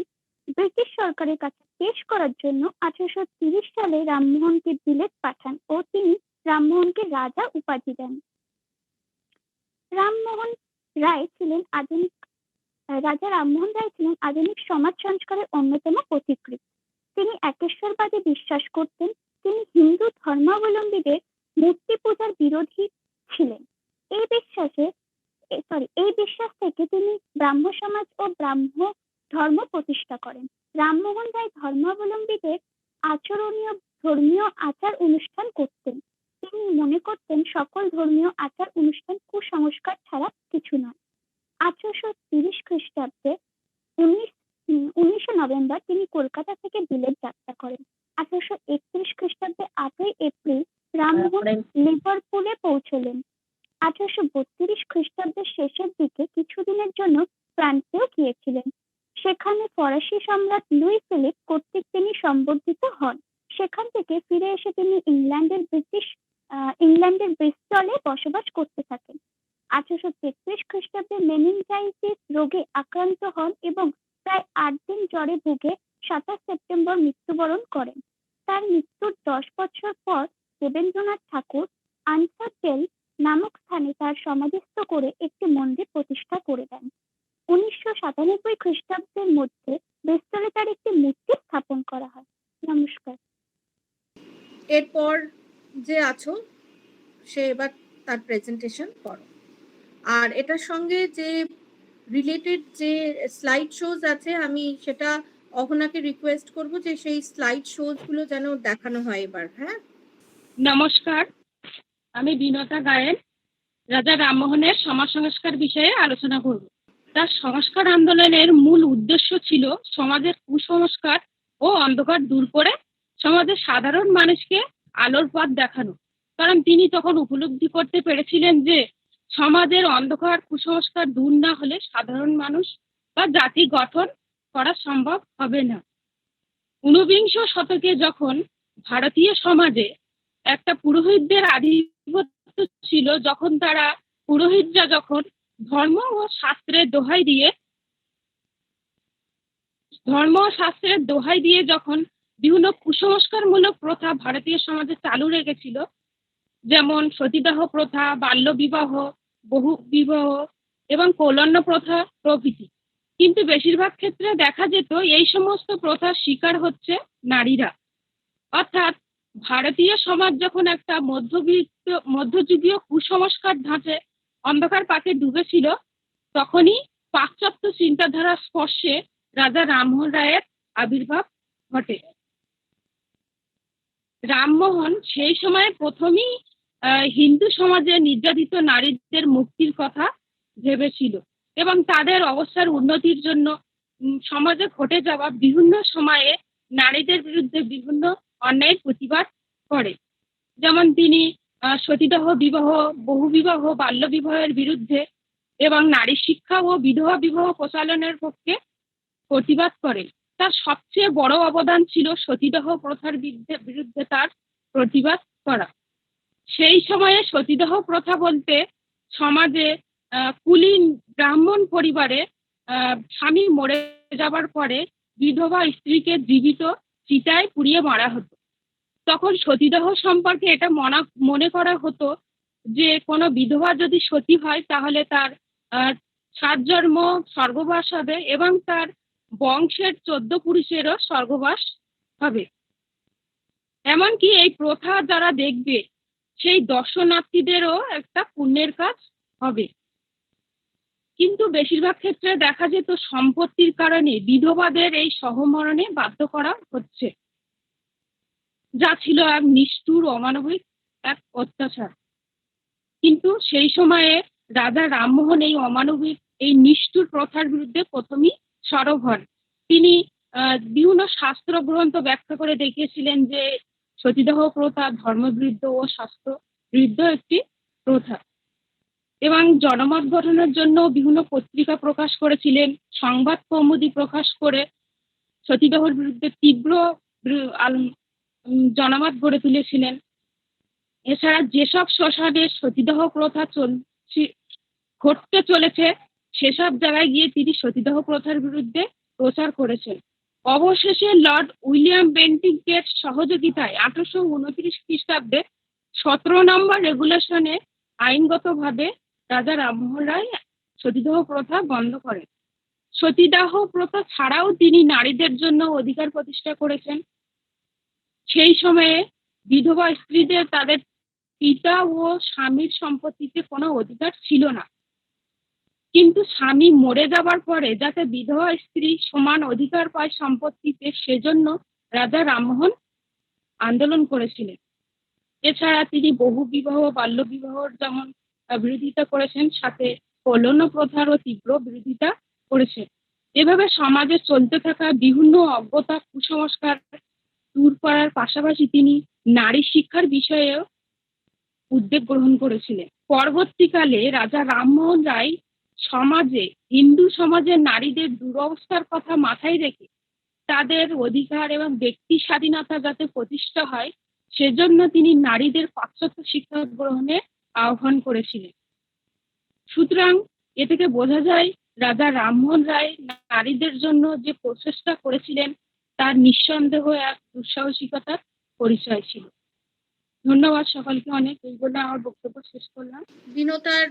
ব্রিটিশ সরকারের কাছে পেশ করার জন্য 1830 সালে রামমোহনকে বিলেত পাঠান ও তিনি রামমোহনকে রাজা উপাধি দেন। রাজা রামমোহন রায় ছিলেন আধুনিক সমাজ সংস্কারের অন্যতম পথিকৃৎ। তিনি একেশ্বরবাদে বিশ্বাস করতেন। তিনি হিন্দু ধর্মাবলম্বীদের মূর্তি পূজার বিরোধী ছিলেন। এই বিশ্বাস থেকে তিনি ব্রাহ্ম সমাজ ও ব্রাহ্ম ধর্ম প্রতিষ্ঠা করেন। রামমোহন রায় ধর্মাবলম্বীদের আচরণীয় ধর্মীয় আচার অনুষ্ঠান করতেন। তিনি মনে করতেন সকল ধর্মীয় আচার অনুষ্ঠান কুসংস্কার ছাড়া কিছু নয়। 1830 খ্রিস্টাব্দে 19 নভেম্বর তিনি কলকাতা থেকে বিলেত যাত্রা করেন। 1831 খ্রিস্টাব্দে 8ই এপ্রিল রামমোহন লিভারপুলে পৌঁছলেন। 1832 খ্রিস্টাব্দের শেষের দিকে কিছুদিনের জন্য ফ্রান্সেও গিয়েছিলেন। সেখানে ফরাসি সম্রাট লুই ফিলিপ কর্তৃক তিনি সম্বর্ধিত হন। সেখান থেকে ফিরে এসে তিনি ইংল্যান্ডের ব্রিস্টলে বসবাস করতে থাকেন। 1833 খ্রিস্টাব্দে মেনিনজাইটিস রোগে আক্রান্ত হন এবং প্রায় 8 দিন জ্বরে ভুগে 27 সেপ্টেম্বর মৃত্যুবরণ করেন। তার মৃত্যুর 10 বছর পর দেবেন্দ্রনাথ ঠাকুর আনসারটেল নামক স্থানে তার সমাধিস্থ করে একটি মন্দির প্রতিষ্ঠা করে দেন। 1997 খ্রিস্টাব্দের মধ্যে ব্রিস্টলে তার একটি মূর্তি স্থাপন করা হয়। নমস্কার। এরপর যে আছো সে এবার তার প্রেজেন্টেশন করো। আর এটার সঙ্গে যে রিলেটেড যে স্লাইড শোজ আছে আমি সেটা অহনাকে রিকোয়েস্ট করব যে সেই স্লাইড শোজ গুলো যেন দেখানো হয় এবার। হ্যাঁ, নমস্কার, আমি বিনতা গায়েন রাজা রামমোহনের সমাজ সংস্কার বিষয়ে আলোচনা করব। তার সংস্কার আন্দোলনের মূল উদ্দেশ্য ছিল সমাজের কুসংস্কার ও অন্ধকার দূর করে সমাজের সাধারণ মানুষকে আলোর পথ দেখানো। কারণ তিনি তখন উপলব্ধি করতে পেরেছিলেন যে সমাজের অন্ধকার কুসংস্কার দূর না হলে সাধারণ মানুষ বা জাতি গঠন করা সম্ভব হবে না। 19বিংশ শতকে যখন ভারতীয় সমাজে একটা পুরোহিতদের আধিপত্য ছিল, যখন পুরোহিতরা যখন ধর্ম ও শাস্ত্রের দোহাই দিয়ে যখন বিভিন্ন কুসংস্কারমূলক প্রথা ভারতীয় সমাজে চালু রেখেছিল, যেমন সতীদাহ প্রথা, বাল্য বিবাহ, বহু বিবাহ এবং কৌলন্য প্রথা প্রভৃতি। কিন্তু বেশিরভাগ ক্ষেত্রে দেখা যেত এই সমস্ত প্রথার শিকার হচ্ছে নারীরা। অর্থাৎ ভারতীয় সমাজ যখন একটা মধ্যযুগীয় কুসংস্কার ধাঁচে অন্ধকার পাকে ডুবেছিল, তখনই পাশ্চাত্য চিন্তাধারার স্পর্শে রাজা রামমোহন রায়ের আবির্ভাব ঘটে। রামমোহন সেই সময় প্রথমেই হিন্দু সমাজে নির্যাতিত নারীদের মুক্তির কথা ভেবেছিল এবং তাদের অবস্থার উন্নতির জন্য সমাজে ঘটে যাওয়া বিভিন্ন সময়ে নারীদের বিরুদ্ধে বিভিন্ন অন্যায়ের প্রতিবাদ করে। যেমন তিনি সতীদাহ বিবাহ, বহুবিবাহ, বাল্য বিবাহের বিরুদ্ধে এবং নারী শিক্ষা ও বিধবা বিবাহ প্রচলনের পক্ষে প্রতিবাদ করেন। তার সবচেয়ে বড় অবদান ছিল সতীদাহ প্রথার বিরুদ্ধে তার প্রতিবাদ করা। সেই সময়ে সতীদাহ প্রথা বলতে সমাজে কুলীন ব্রাহ্মণ পরিবারে স্বামী মরে যাবার পরে বিধবা স্ত্রীকে জীবিত চিতায় পুড়িয়ে মারা হতো। তখন সতীদাহ সম্পর্কে এটা মনে করা হতো যে কোনো বিধবা যদি সতী হয় তাহলে তার 7 জন্ম স্বর্গবাস হবে এবং তার বংশের 14 পুরুষেরও স্বর্গবাস হবে। এমনকি এই প্রথা যারা দেখবে সেই দর্শনার্থীদেরও একটা পুণ্যের কাজ হবে। কিন্তু বেশিরভাগ ক্ষেত্রে দেখা যেত সম্পত্তির কারণে বিধবাদের এই সহমরণে বাধ্য করা হচ্ছে, যা ছিল এক নিষ্ঠুর অমানবিক এক অত্যাচার। কিন্তু সেই সময়ে রাজা রামমোহন এই অমানবিক এই নিষ্ঠুর প্রথার বিরুদ্ধে প্রথমেই সরব হন। তিনি বিভিন্ন শাস্ত্র গ্রন্থ ব্যাখ্যা করে দেখিয়েছিলেন যে সতীদাহ প্রথা ধর্মবিরুদ্ধ ও শাস্ত্র বিরুদ্ধ একটি প্রথা, এবং জনমত গঠনের জন্য বিভিন্ন পত্রিকা প্রকাশ করেছিলেন, সংবাদ কৌমুদি প্রকাশ করে সতীদাহর বিরুদ্ধে তীব্র জনমত গড়ে তুলেছিলেন। এছাড়া যেসব শ্মশানে সতীদাহ প্রথা ঘটতে চলেছে সেসব জায়গায় গিয়ে তিনি সতীদাহ প্রথার বিরুদ্ধে প্রচার করেছেন। অবশেষে লর্ড উইলিয়াম বেন্টিঙ্কের সহযোগিতায় 1829 খ্রিস্টাব্দে 17 নম্বর রেগুলেশনে আইনগতভাবে রাজা রামমোহন রায় সতীদাহ প্রথা বন্ধ করেন। সতীদাহ প্রথা ছাড়াও তিনি নারীদের জন্য অধিকার প্রতিষ্ঠা করেছেন। সেই সময়ে বিধবা স্ত্রীদের তাদের পিতা ও স্বামীর সম্পত্তিতে কোনো অধিকার ছিল না, কিন্তু স্বামী মরে যাবার পরে যাতে বিধবা স্ত্রী সমান অধিকার পায় সম্পত্তিতে, সেজন্য রাজা রামমোহন আন্দোলন করেছিলেন। এছাড়া তিনি বহু বিবাহ, বাল্য বিবাহর যেমন বিরোধিতা করেছেন, সাথে কলন্য প্রথারও তীব্র বিরোধিতা করেছেন। এভাবে সমাজে চলতে থাকা বিভিন্ন অজ্ঞতা, কুসংস্কার দূর করার পাশাপাশি তিনি নারী শিক্ষার বিষয়েও উদ্যোগ গ্রহণ করেছিলেন। পরবর্তীকালে রাজা রামমোহন রায় হিন্দু সমাজের নারীদের দুরবস্থার কথা মাথায় রেখে তাদের অধিকার এবং ব্যক্তি স্বাধীনতা যাতে প্রতিষ্ঠা হয় সেজন্য তিনি নারীদের পাশ্চাত্য শিক্ষা গ্রহণের আহ্বান করেছিলেন। সুতরাং এ থেকে বোঝা যায় রাজা রামমোহন রায় নারীদের জন্য যে প্রচেষ্টা করেছিলেন তার নিঃসন্দেহ এক দুঃসাহসিকতার পরিচয় ছিল। ধন্যবাদ সকলকে অনেক। এই বলে আমার বক্তব্য শেষ করলাম। বিনতার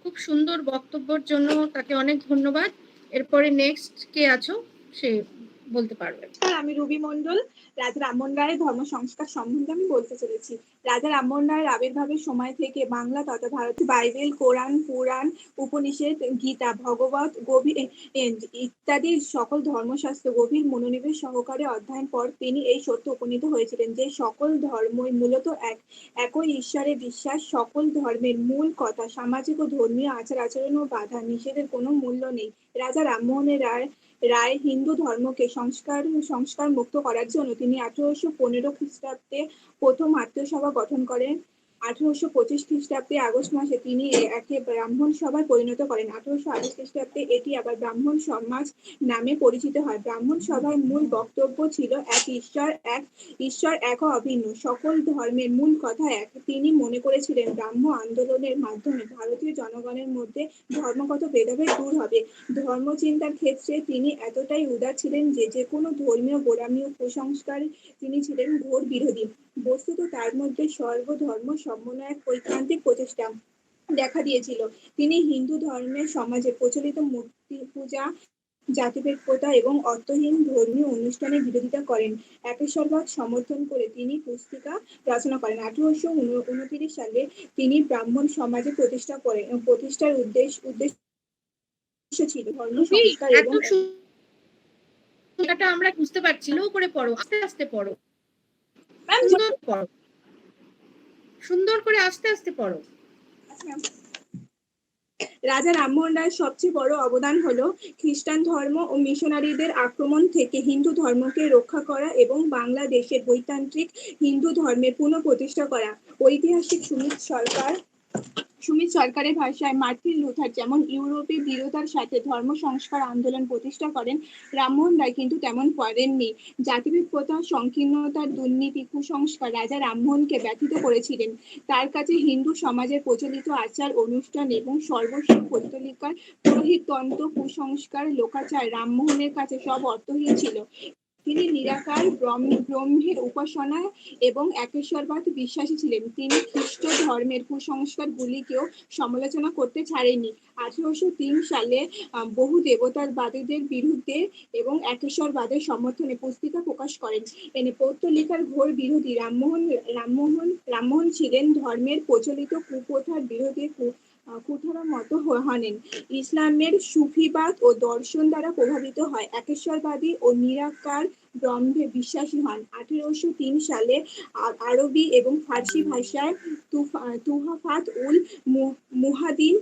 খুব সুন্দর বক্তব্যের জন্য তাকে অনেক ধন্যবাদ। এরপরে নেক্সট কে আছো সে বলতে পারবে। আমি রুবি মণ্ডল। রাজা রামমোহন রায়ের ধর্ম সংস্কার সম্বন্ধে আমি বলতে চলেছি। রাজা রামমোহন রায়ের আবির্ভাবের সময় থেকে বাংলা তথা ভারতে বাইবেল, কোরআন, পুরাণ, উপনিষদ, গীতা, ভগবত, ইত্যাদি সকল ধর্মশাস্ত্র গভীর মনোনিবেশ সহকারে অধ্যয়ন পর তিনি এই সত্য উপনীত হয়েছিলেন যে সকল ধর্মই মূলত একই ঈশ্বরে বিশ্বাস। সকল ধর্মের মূল কথা সামাজিক ও ধর্মীয় আচার আচরণ ও বাধা নিষেধের কোনো মূল্য নেই। রাজা রামমোহন রায় হিন্দু ধর্মকে সংস্কার মুক্ত করার জন্য তিনি 1815 খ্রিস্টাব্দে প্রথম আত্মীয় গঠন করেন। 1825 খ্রিস্টাব্দে আগস্ট মাসে তিনি একে ব্রাহ্মণ সভায় পরিণত করেন। 1828 খ্রিস্টাব্দে এটি আবার ব্রাহ্মণ সমাজ নামে পরিচিত হয়। ব্রাহ্মণ সভার মূল বক্তব্য ছিল ঈশ্বর এক ও অভিন্ন, সকল ধর্মের মূল কথা এক। তিনি মনে করেছিলেন ব্রাহ্ম আন্দোলনের মাধ্যমে ভারতীয় জনগণের মধ্যে ধর্মগত ভেদাভেদ দূর হবে। ধর্মচিন্তার ক্ষেত্রে তিনি এতটাই উদার ছিলেন যে কোনো ধর্মীয় গোঁড়ামি ও কুসংস্কার তিনি ছিলেন ঘোর বিরোধী। বস্তুত তার মধ্যে সর্বধর্ম সমন্বয়ের ঐকান্তিক প্রচেষ্টা দেখা দিয়েছিল। তিনি হিন্দু ধর্মের সমাজে প্রচলিত মূর্তি পূজা, জাতিভেদ প্রথা এবং অর্থহীন ধর্মীয় অনুষ্ঠানের বিরোধিতা করেন। একেশ্বরবাদ সমর্থন করে তিনি পুস্তিকা রচনা করেন। 1829 সালে তিনি ব্রাহ্মণ সমাজে প্রতিষ্ঠার উদ্দেশ্য ছিল ধর্ম সংস্কার এবং এটা আমরা বুঝতে পারছি। লো করে পড়ো, আস্তে আস্তে পড়ো, সুন্দর করে আস্তে আস্তে পড়ো। রাজা রামমোহন রায়ের সবচেয়ে বড় অবদান হলো খ্রিস্টান ধর্ম ও মিশনারিদের আক্রমণ থেকে হিন্দু ধর্মকে রক্ষা করা এবং বাংলাদেশের বৈতান্ত্রিক হিন্দু ধর্মের পুনঃপ্রতিষ্ঠা করা। ঐতিহাসিক সুমিত সরকারের ভাষায় মার্টিন লুথার যেমন ইউরোপে দৃঢ়তার সাথে ধর্ম সংস্কার আন্দোলন প্রতিষ্ঠা করেন, রামমোহন রায় কিন্তু তেমন করেননি। জাতিভেদ প্রথা, সংকীর্ণতার দুর্নীতি, কুসংস্কার রাজা রামমোহনকে ব্যথিত করেছিলেন। তার কাছে হিন্দু সমাজের প্রচলিত আচার অনুষ্ঠান এবং সর্বস্ব পৌত্তলিকার পুরোহিততন্ত্র, কুসংস্কার, লোকাচার রামমোহনের কাছে সব অর্থহীন ছিল। তিনি নিরাকার ব্রহ্মের উপাসনা এবং একেশ্বরবাদ বিশ্বাসী ছিলেন। তিনি খ্রিস্ট ধর্মের কুসংস্কার গুলিকেও সমালোচনা করতে ছাড়েননি। 1803 সালে বহু দেবতাবাদীদের বিরুদ্ধে এবং একেশ্বরবাদের সমর্থনে পুস্তিকা প্রকাশ করেন। পৌত্তলিকার ঘোর বিরোধী রামমোহন ছিলেন ধর্মের প্রচলিত কুপ্রথার বিরোধী কুঠারার মতো হনেন। ইসলামের সুফিবাদ ও দর্শন দ্বারা প্রভাবিত হয়। একেশ্বরবাদী ও নিরাকার ব্রহ্মে বিশ্বাসী হন। 1803 সালে আরবি এবং ফার্সি ভাষায় তুহাফাত উল মুহাদ্দিন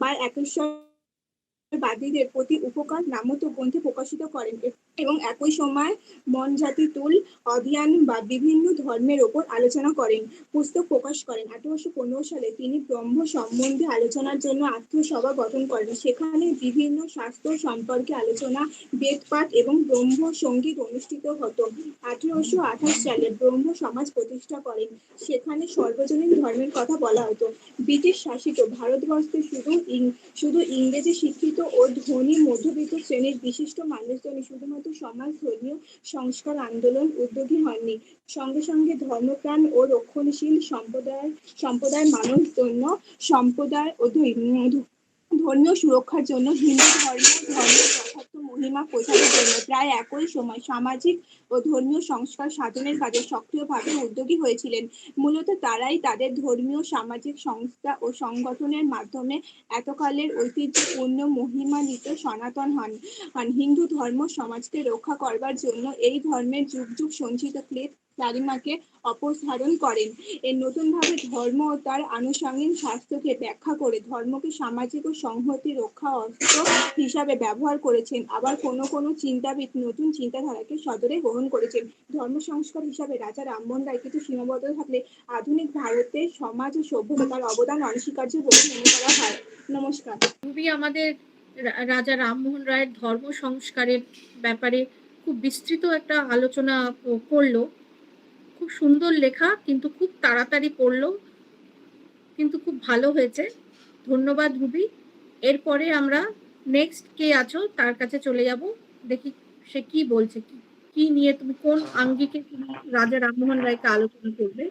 বা একেশ্বরবাদীদের প্রতি উপকার নামক গ্রন্থে প্রকাশিত করেন এবং একই সময় মনজাতিতুল অদিয়ান বা বিভিন্ন ধর্মের ওপর আলোচনা করেন, পুস্তক প্রকাশ করেন। 1815 সালে তিনি ব্রহ্ম সম্বন্ধে আলোচনার জন্য আত্মসভা গঠন করেন। সেখানে বিভিন্ন শাস্ত্র সম্পর্কে আলোচনা, বেদপাঠ এবং ব্রহ্ম সঙ্গীত অনুষ্ঠিত হতো। 1828 সালে ব্রহ্ম সমাজ প্রতিষ্ঠা করেন। সেখানে সর্বজনীন ধর্মের কথা বলা হতো। ব্রিটিশ শাসিত ভারতবর্ষে শুধু ইংরেজি শিক্ষিত ও ধনী মধ্যবিত্ত শ্রেণীর বিশিষ্ট মানুষজনই শুধুমাত্র সমাজ ধর্মীয় সংস্কার আন্দোলন উদ্যোগী হননি, সঙ্গে সঙ্গে ধর্মপ্রাণ ও রক্ষণশীল সম্প্রদায়ের মানুষ জন্য সম্প্রদায় ও ধর্মীয় সুরক্ষার জন্য হিন্দু ধর্মের যথার্থ মহিমা প্রচারের জন্য প্রায় একই সময় সামাজিক ও ধর্মীয় সংস্কার সাধনের কাজে সক্রিয়ভাবে উদ্যোগী হয়েছিলেন। মূলত তারাই তাদের ধর্মীয় সামাজিক সংস্থা ও সংগঠনের মাধ্যমে এতকালের ঐতিহ্যপূর্ণ মহিমান্বিত সনাতন হন। হিন্দু ধর্ম সমাজকে রক্ষা করবার জন্য এই ধর্মের যুগ যুগ সঞ্চিত ক্লেদ গালিমাকে অপসারণ করেন। এর নতুনভাবে ধর্ম ও তার আনুষঙ্গিক শাস্ত্রকে ব্যাখ্যা করে ধর্মকে সামাজিক ও সংহতি রক্ষা অস্ত্র হিসাবে ব্যবহার করেছেন। আবার কোনো চিন্তাবিদ নতুন চিন্তাধারাকে সদরে গ্রহণ করেছেন। ধর্ম সংস্কার হিসাবে রাজা রামমোহন রায় কিছু সীমাবদ্ধ থাকলে আধুনিক ভারতের সমাজ ও সভ্যতা তার অবদান অনস্বীকার্য বলে মনে করা হয়। নমস্কার। খুবই আমাদের রাজা রামমোহন রায়ের ধর্ম সংস্কারের ব্যাপারে খুব বিস্তৃত একটা আলোচনা করলো। খুব সুন্দর লেখা, কিন্তু খুব তাড়াতাড়ি পড়লো, কিন্তু খুব ভালো হয়েছে। ধন্যবাদ রুবি। এরপরে আমরা নেক্সট কে আছো তার কাছে চলে যাব, দেখি সে কি বলছে, কি নিয়ে তুমি কোন আঙ্গিকে তুমি রাজা রামমোহন রায়কে আলোচনা করবে।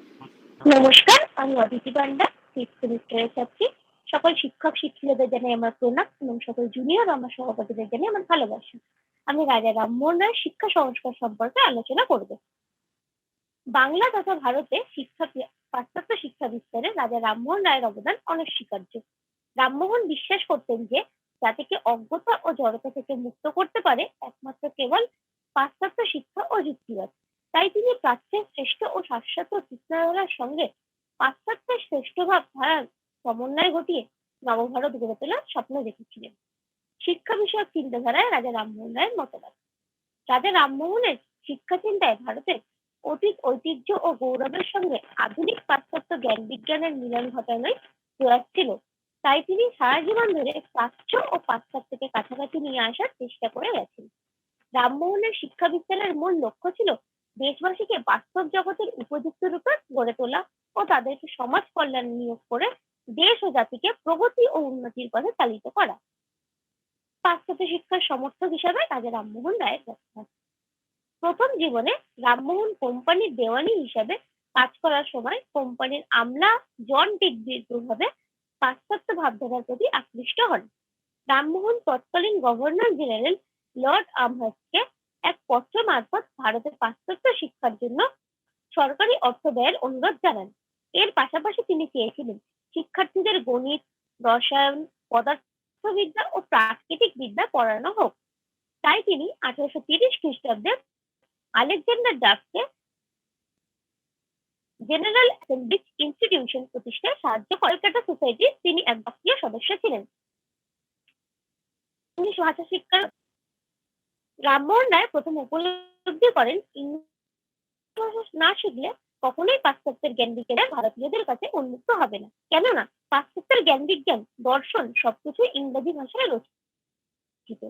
নমস্কার, আমি অদিতি পান্ডা, ফিফথ সেমিস্টারের ছাত্রী। সকল শিক্ষক শিক্ষিকাদের জানাই আমার প্রণাম এবং সকল জুনিয়র আমার সহপাঠীদের জানাই আমার ভালোবাসা। আমি রাজা রামমোহন রায়ের শিক্ষা সংস্কার সম্পর্কে আলোচনা করব। বাংলা তথা ভারতে পাশ্চাত্য শিক্ষা বিস্তারে রাজা রামমোহন রায়ের অবদান অনস্বীকার্য। রামমোহন বিশ্বাস করতেন যে জাতিকে অজ্ঞতা ও জড়তা থেকে মুক্ত করতে পারে একমাত্র কেবল পাশ্চাত্য শিক্ষা ও যুক্তিবাদ। তাই তিনি প্রাচ্যের শ্রেষ্ঠ ও শাশ্বত চিন্তাধারার সঙ্গে পাশ্চাত্যের শ্রেষ্ঠ ভাব ধারার সমন্বয় ঘটিয়ে নবভারত গড়ে তোলার স্বপ্ন দেখেছিলেন। শিক্ষা বিষয়ক চিন্তাধারায় রাজা রামমোহন রায়ের মতবাদ। রাজা রামমোহনের শিক্ষা চিন্তায় ভারতের অতীত ঐতিহ্য ও গৌরবের সঙ্গে আধুনিক পাশ্চাত্য জ্ঞান বিজ্ঞানের মিলন ঘটানোই প্রয়াস ছিল। তাই তিনি সারা জীবন ধরে প্রাচ্য ও পাশ্চাত্যকে কাছাকাছি নিয়ে আসার চেষ্টা করে গেছেন। রামমোহনের শিক্ষা বিস্তারের মূল লক্ষ্য ছিল দেশবাসীকে বাস্তব জগতের উপযুক্ত রূপে গড়ে তোলা ও তাদেরকে সমাজ কল্যাণে নিয়োগ করে দেশ ও জাতিকে প্রগতি ও উন্নতির পথে চালিত করা। পাশ্চাত্য শিক্ষার সমর্থক হিসাবে রাজা রামমোহন রায়ের প্রস্তাব। প্রথম জীবনে রামমোহন কোম্পানির দেওয়ানি হিসাবে কাজ করার সময় কোম্পানির আমলা জন ডিগবির প্রভাবে পাশ্চাত্য ভাবধারার প্রতি আকৃষ্ট হন। রামমোহন তৎকালীন গভর্নর জেনারেল লর্ড আমহার্স্টকে এক পত্র মারফত ভারতের পাশ্চাত্য শিক্ষার জন্য সরকারি অর্থ ব্যয়ের অনুরোধ জানান। এর পাশাপাশি তিনি চেয়েছিলেন শিক্ষার্থীদের গণিত, রসায়ন, পদার্থবিদ্যা ও প্রাকৃতিক বিদ্যা পড়ানো হোক। তাই তিনি 1830 খ্রিস্টাব্দে আলেকজান্ডার জেনারেল অ্যাসেম্বলি ইনস্টিটিউশন প্রতিষ্ঠায় সাহায্য কলকাতা সোসাইটির তিনি এক সক্রিয় সদস্য ছিলেন। 1988 সাল রামমোহন রায় প্রথম উপলব্ধি করেন ইংরেজি ভাষা না শিখলে কখনোই পাশ্চাত্যের জ্ঞান বিজ্ঞান ভারতীয়দের কাছে উন্মুক্ত হবে না, কেননা পাশ্চাত্যের জ্ঞান বিজ্ঞান দর্শন সবকিছু ইংরেজি ভাষায় রচিত।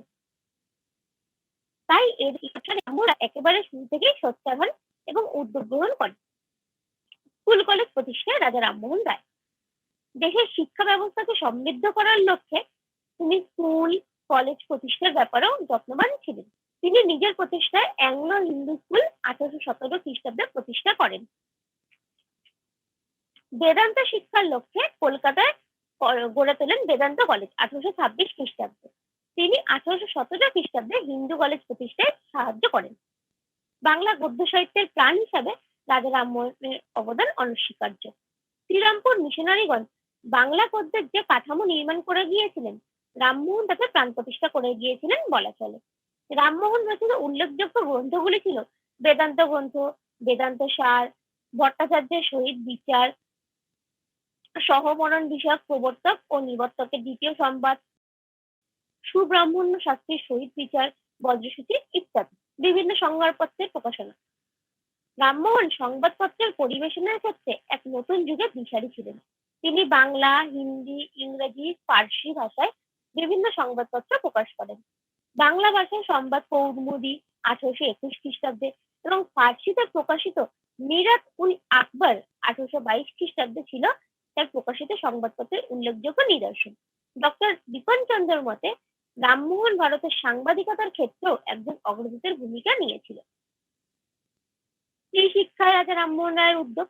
তাই এর শিক্ষায় আমরা একেবারে শুরু থেকেই সোচ্চার হন এবং উদ্যোগ গ্রহণ করেন। স্কুল কলেজ প্রতিষ্ঠায় রাজা রামমোহন রায় দেশের শিক্ষা ব্যবস্থাকে সমৃদ্ধ করার লক্ষ্যে তিনি স্কুল কলেজ প্রতিষ্ঠার ব্যাপারেও যত্নবান ছিলেন। তিনি নিজের প্রতিষ্ঠায় অ্যাংলো হিন্দু স্কুল 1817 খ্রিস্টাব্দে প্রতিষ্ঠা করেন। বেদান্ত শিক্ষার লক্ষ্যে কলকাতায় গড়ে তোলেন বেদান্ত কলেজ 1826 খ্রিস্টাব্দে। তিনি 1817 খ্রিস্টাব্দে হিন্দু কলেজ প্রতিষ্ঠায় সাহায্য করেন। বাংলা গদ্য সাহিত্যের প্রাণ হিসাবে রাজা রামমোহনের অবদান অনস্বীকার্য। শ্রীরামপুর মিশনারিগণ বাংলা গদ্যের যে কাঠামো নির্মাণ করে গিয়েছিলেন, রামমোহন তাতে প্রাণ প্রতিষ্ঠা করে গিয়েছিলেন বলা চলে। রামমোহন রচিত উল্লেখযোগ্য গ্রন্থগুলি ছিল বেদান্ত গ্রন্থ, বেদান্ত সার, ভট্টাচার্যের সহিত বিচার, সহমরণ বিষয়ক প্রবর্তক ও নিবর্তকের দ্বিতীয় সংবাদ, সুব্রাহ্মণ্য শাস্ত্রীর সহিত বিচার, বজ্রসূচি ইত্যাদি বিভিন্ন সংবাদপত্রের প্রকাশনা। রামমোহন সংবাদপত্রের পরিবেশনার ক্ষেত্রে এক নতুন যুগের দিশারি ছিলেন। তিনি বাংলা, হিন্দি, ইংরেজি, ফার্সি ভাষায় বিভিন্ন সংবাদপত্র প্রকাশ করেন। বাংলা ভাষায় সংবাদ কৌমুদি 1821 খ্রিস্টাব্দে এবং ফার্সিতে প্রকাশিত মিরাত উল আকবর 1822 খ্রিস্টাব্দে ছিল তার প্রকাশিত সংবাদপত্রের উল্লেখযোগ্য নিদর্শন। ডক্টর বিপিন চন্দ্রের মতে রামমোহন ভারতের সাংবাদিকতার ক্ষেত্রেও একজন অগ্রদূতের ভূমিকা নিয়েছিল। স্ত্রী শিক্ষায় রাজা রামমোহন রায়ের উদ্যোগ।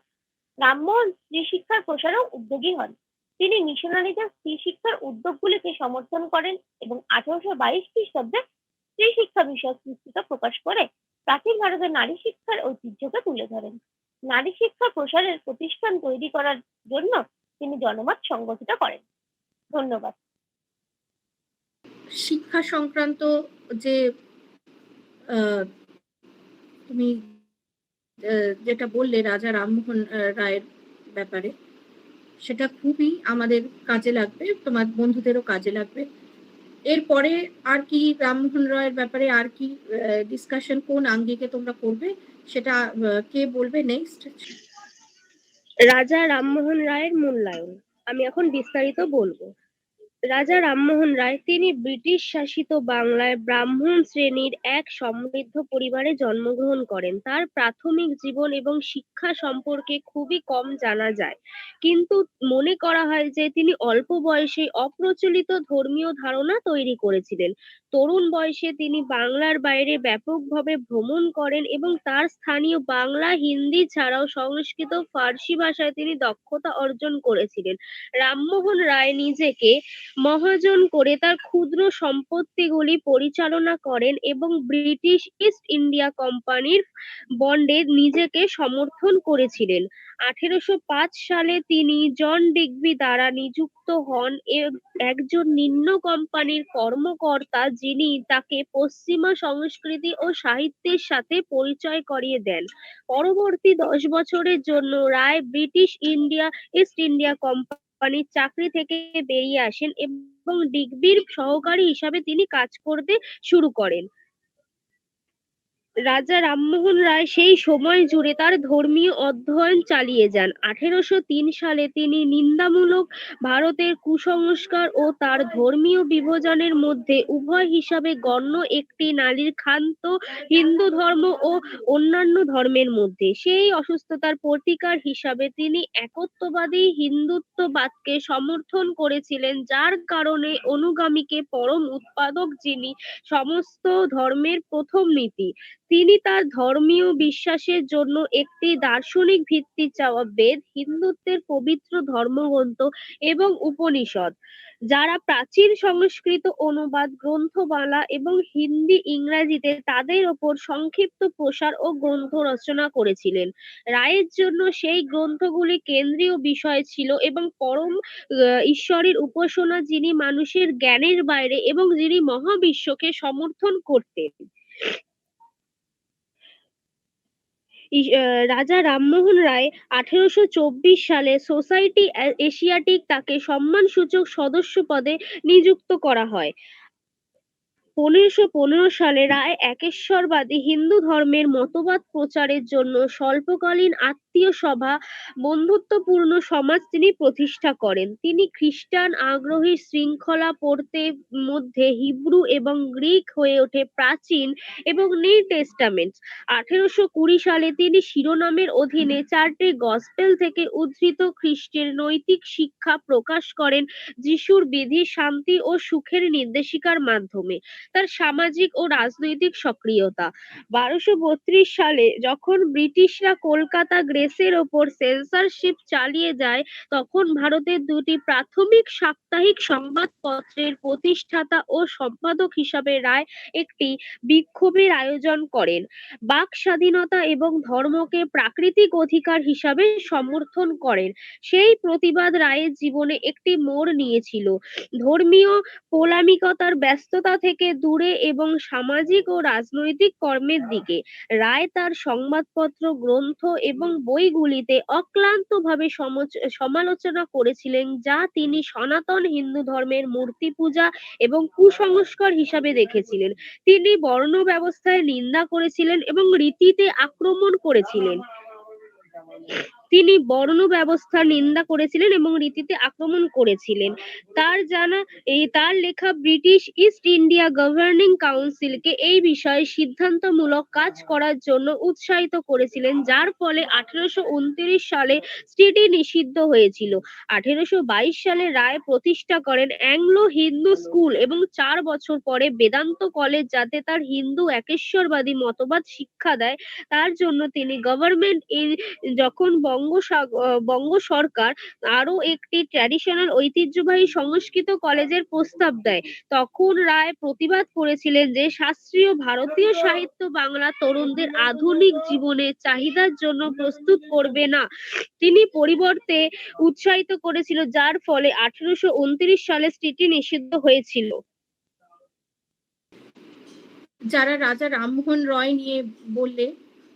রামমোহন স্ত্রী শিক্ষার প্রসারেও উদ্যোগী হন। তিনি মিশনারিদের স্ত্রী শিক্ষার উদ্যোগগুলিকে সমর্থন করেন এবং 1822 খ্রিস্টাব্দে স্ত্রী শিক্ষা বিষয়ক পুস্তিকা প্রকাশ করে প্রাচীন ভারতের নারী শিক্ষার ঐতিহ্যকে তুলে ধরেন। নারী শিক্ষা প্রসারের প্রতিষ্ঠান তৈরি করার জন্য তিনি জনমত সংগঠিত করেন। ধন্যবাদ। শিক্ষা সংক্রান্ত যে তুমি যেটা বললে রাজা রামমোহন রায়ের ব্যাপারে, সেটা খুবই আমাদের কাজে লাগবে, তোমার বন্ধুদেরও কাজে লাগবে। এরপরে আর কি রামমোহন রায়ের ব্যাপারে আর কি ডিসকাশন কোন আঙ্গিকে তোমরা করবে, সেটা কে বলবে নেক্সট? রাজা রামমোহন রায়ের মূল্যায়ন আমি এখন বিস্তারিত বলবো। রাজা রামমোহন রায় তিনি ব্রিটিশ শাসিত বাংলায় ব্রাহ্মণ শ্রেণীর এক সমৃদ্ধ পরিবারে জন্মগ্রহণ করেন। তার প্রাথমিক জীবন এবং শিক্ষা সম্পর্কে খুবই কম জানা যায়, কিন্তু মনে করা হয় যে তিনি অল্প বয়সে অপ্রচলিত ধর্মীয় ধারণা তৈরি করেছিলেন। তরুণ বয়সে তিনি বাংলার বাইরে ব্যাপকভাবে ভ্রমণ করেন এবং তার স্থানীয় বাংলা, হিন্দি ছাড়াও সংস্কৃত, ফার্সি ভাষায় তিনি দক্ষতা অর্জন করেছিলেন। রামমোহন রায় নিজেকে মহাজন করে তার ক্ষুদ্র সম্পত্তিগুলি পরিচালনা করেন এবং ব্রিটিশ ইস্ট ইন্ডিয়া কোম্পানির বন্ডে নিজেকে সমর্থন করেছিলেন। 1805 সালে তিনি জন ডিগবি দ্বারা নিযুক্ত হন একজন নিম্ন কোম্পানির কর্মকর্তা, যিনি তাকে পশ্চিমা সংস্কৃতি ও সাহিত্যের সাথে পরিচয় করিয়ে দেন। পরবর্তী 10 বছরের জন্য রায় ব্রিটিশ ইস্ট ইন্ডিয়া কোম্পানির চাকরি থেকে বেরিয়ে আসেন এবং ডিগবির সহকারী হিসাবে তিনি কাজ করতে শুরু করেন। রাজা রামমোহন রায় সেই সময় জুড়ে তার ধর্মীয় অধ্যয়ন চালিয়ে যান। 1803 সালে তিনি নিন্দামূলক ভারতের কুসংস্কার ও তার ধর্মীয় বিভাজনের মধ্যে উভয় হিসাবে গণ্য একটি নারীর ক্ষান্ত হিন্দু ধর্ম ও অন্যান্য ধর্মের মধ্যে সেই অসুস্থতার প্রতিকার হিসাবে তিনি একত্ববাদী হিন্দুত্ববাদকে সমর্থন করেছিলেন, যার কারণে অনুগামীকে পরম উৎপাদক, যিনি সমস্ত ধর্মের প্রথম নীতি। তিনি তার ধর্মীয় বিশ্বাসের জন্য একটি দার্শনিক ভিত্তি চাওয়া বেদ, হিন্দুত্বের পবিত্র ধর্মগ্রন্থ এবং উপনিষদ, যারা প্রাচীন সংস্কৃত অনুবাদ গ্রন্থমালা এবং হিন্দি ইংরেজিতে তাদের ওপর সংক্ষিপ্ত প্রসার ও গ্রন্থ রচনা করেছিলেন। রায়ের জন্য সেই গ্রন্থগুলি কেন্দ্রীয় বিষয় ছিল এবং পরম ঈশ্বরের উপাসনা, যিনি মানুষের জ্ঞানের বাইরে এবং যিনি মহাবিশ্বকে সমর্থন করতেন। রাজা রামমোহন রায় 1824 সালে সোসাইটি এশিয়াটিক তাকে সম্মানসূচক সদস্য পদে নিযুক্ত করা হয়। 1515 সালে রায় একেশ্বরবাদী হিন্দু ধর্মের মতবাদ প্রচারের জন্য স্বল্পকালীন আত্মীয় সভা বন্ধুত্বপূর্ণ সমাজ তিনি প্রতিষ্ঠা করেন। তিনি খ্রিস্টান আগ্রহী শৃঙ্খলা পড়তে মধ্যে হিব্রু এবং গ্রিক হয়ে ওঠে প্রাচীন এবং নিউ টেস্টামেন্ট। 1820 সালে তিনি শিরোনামের অধীনে 4টে গসপেল থেকে উদ্ধৃত খ্রিস্টের নৈতিক শিক্ষা প্রকাশ করেন যিশুর বিধি, শান্তি ও সুখের নির্দেশিকার মাধ্যমে। তার সামাজিক ও রাজনৈতিক সক্রিয়তা 1232 সালে যখন ব্রিটিশরা কলকাতা গ্রেসের ওপর সেন্সরশিপ চালিয়ে যায়, তখন ভারতের দুটি প্রাথমিক সাপ্তাহিক সংবাদপত্রের প্রতিষ্ঠাতা ও সম্পাদক হিসাবে রায় একটি বিক্ষোভের আয়োজন করেন। বাক স্বাধীনতা এবং ধর্মকে প্রাকৃতিক অধিকার হিসাবে সমর্থন করেন। সেই প্রতিবাদ রায়ের জীবনে একটি মোড় নিয়েছিল। ধর্মীয় পোলামিকতার ব্যস্ততা থেকে দূরে এবং সামাজিক ও রাজনৈতিক কর্মের দিকে। রায় তার সংবাদপত্র, গ্রন্থ এবং বইগুলিতে অক্লান্তভাবে সমালোচনা করেছিলেন যা তিনি সনাতন হিন্দু ধর্মের মূর্তি পূজা এবং কুসংস্কার হিসাবে দেখেছিলেন। তিনি বর্ণ ব্যবস্থায় নিন্দা করেছিলেন এবং রীতিতে আক্রমণ করেছিলেন। তিনি বর্ণ ব্যবস্থার নিন্দা করেছিলেন এবং রীতিতে আক্রমণ করেছিলেন। তার লেখা ব্রিটিশ ইস্ট ইন্ডিয়া গভর্নিং কাউন্সিলকে এই বিষয়ে সিদ্ধান্তমূলক কাজ করার জন্য উৎসাহিত করেছিলেন, যার ফলে 1829 সালে স্টেটি নিষিদ্ধ হয়েছিল। 1822 সালে রায় প্রতিষ্ঠা করেন অ্যাংলো হিন্দু স্কুল এবং 4 বছর পরে বেদান্ত কলেজ, যাতে তার হিন্দু একেশ্বরবাদী মতবাদ শিক্ষা দেয়। তার জন্য তিনি গভর্নমেন্ট যখন বঙ্গ সরকার আরো একটি ট্র্যাডিশনাল ঐতিহ্যবাহী সংস্কৃত কলেজের প্রস্তাব দেয়, তখন রায় প্রতিবাদ করেছিলেন যে শাস্ত্রীয় ভারতীয় সাহিত্য বাংলা তরুণদের আধুনিক জীবনের চাহিদার জন্য প্রস্তুত করবে না। তিনি পরিবর্তে উৎসাহিত করেছিল, যার ফলে 1829 সালে স্টেটি নিষিদ্ধ হয়েছিল। যারা রাজা রামমোহন রয় নিয়ে বললে,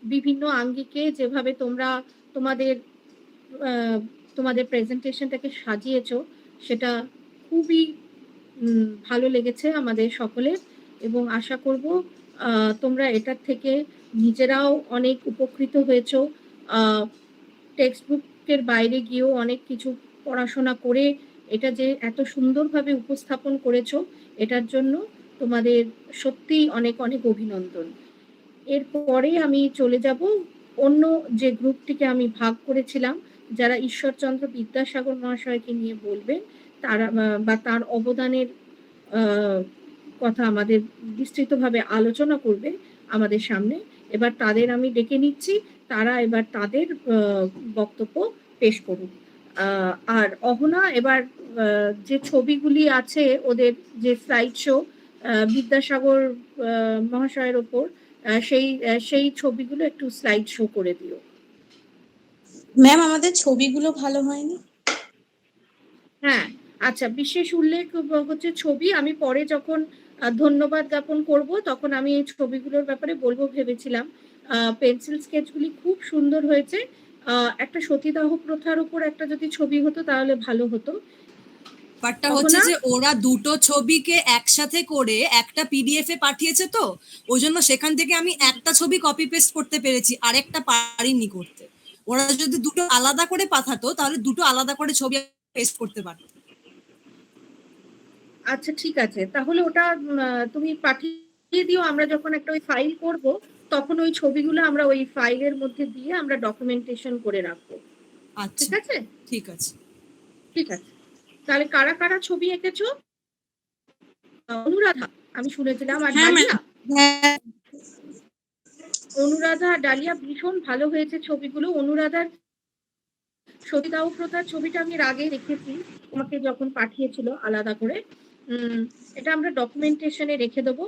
বিভিন্ন আঙ্গিকে যেভাবে তোমরা তোমাদের প্রেজেন্টেশনটাকে সাজিয়েছো, সেটা খুবই ভালো লেগেছে আমাদের সকলের, এবং আশা করব তোমরা এটার থেকে নিজেরাও অনেক উপকৃত হয়েছো। টেক্সট বুকের বাইরে গিয়েও অনেক কিছু পড়াশোনা করে এটা যে এত সুন্দরভাবে উপস্থাপন করেছো, এটার জন্য তোমাদের সত্যি অনেক অনেক অভিনন্দন। এরপরে আমি চলে যাব অন্য যে গ্রুপটিকে আমি ভাগ করেছিলাম, যারা ঈশ্বরচন্দ্র বিদ্যাসাগর মহাশয়কে নিয়ে বলবেন, তারা বা তার অবদানের কথা আমাদের বিস্তৃতভাবে আলোচনা করবে আমাদের সামনে। এবার তাদের আমি ডেকে নিচ্ছি, তারা এবার তাদের বক্তব্য পেশ করুন। আর অহনা, এবার যে ছবিগুলি আছে ওদের যে স্লাইড শো বিদ্যাসাগর মহাশয়ের ওপর, সেই ছবিগুলো একটু স্লাইড শো করে দিও। ম্যাম, আমাদের ছবিগুলো ভালো হয়নি। হ্যাঁ, আচ্ছা, বিশেষ উল্লেখ হচ্ছে ছবি। আমি পরে যখন ধন্যবাদ জ্ঞাপন করব তখন আমি এই ছবিগুলোর ব্যাপারে বলবো ভেবেছিলাম। পেন্সিল স্কেচগুলি খুব সুন্দর হয়েছে। একটা সতীদাহ প্রথার উপর একটা যদি ছবি হতো তাহলে ভালো হতো। ব্যাপারটা হচ্ছে যে ওরা দুটো ছবিকে একসাথে করে একটা পিডিএফ এ পাঠিয়েছে, তো ওই জন্য সেখান থেকে আমি একটা ছবি কপি পেস্ট করতে পেরেছি, আরেকটা পারিনি করতে। ওরা যদি দুটো আলাদা করে পাঠাতো তাহলে দুটো আলাদা করে ছবি পেস্ট করতে পারতো। আচ্ছা, ঠিক আছে, তাহলে ওটা তুমি পাঠিয়ে দিও। আমরা যখন একটা ওই ফাইল করব তখন ওই ছবিগুলো আমরা ওই ফাইলের মধ্যে দিয়ে আমরা ডকুমেন্টেশন করে রাখবো। আচ্ছা, ঠিক আছে? ঠিক আছে, ঠিক আছে। তাহলে কারা কারা ছবি এঁকেছো? অনুরাধা আমি শুনেছিলাম, আর ডালিয়া। অনুরাধা আর ডালিয়া, ভীষণ ভালো হয়েছে ছবিগুলো। অনুরাধার সতীদাহ প্রথার ছবিটা আমি এর আগে দেখেছি, তোমাকে যখন পাঠিয়েছিল আলাদা করে। এটা আমরা ডকুমেন্টেশনে রেখে দেবো।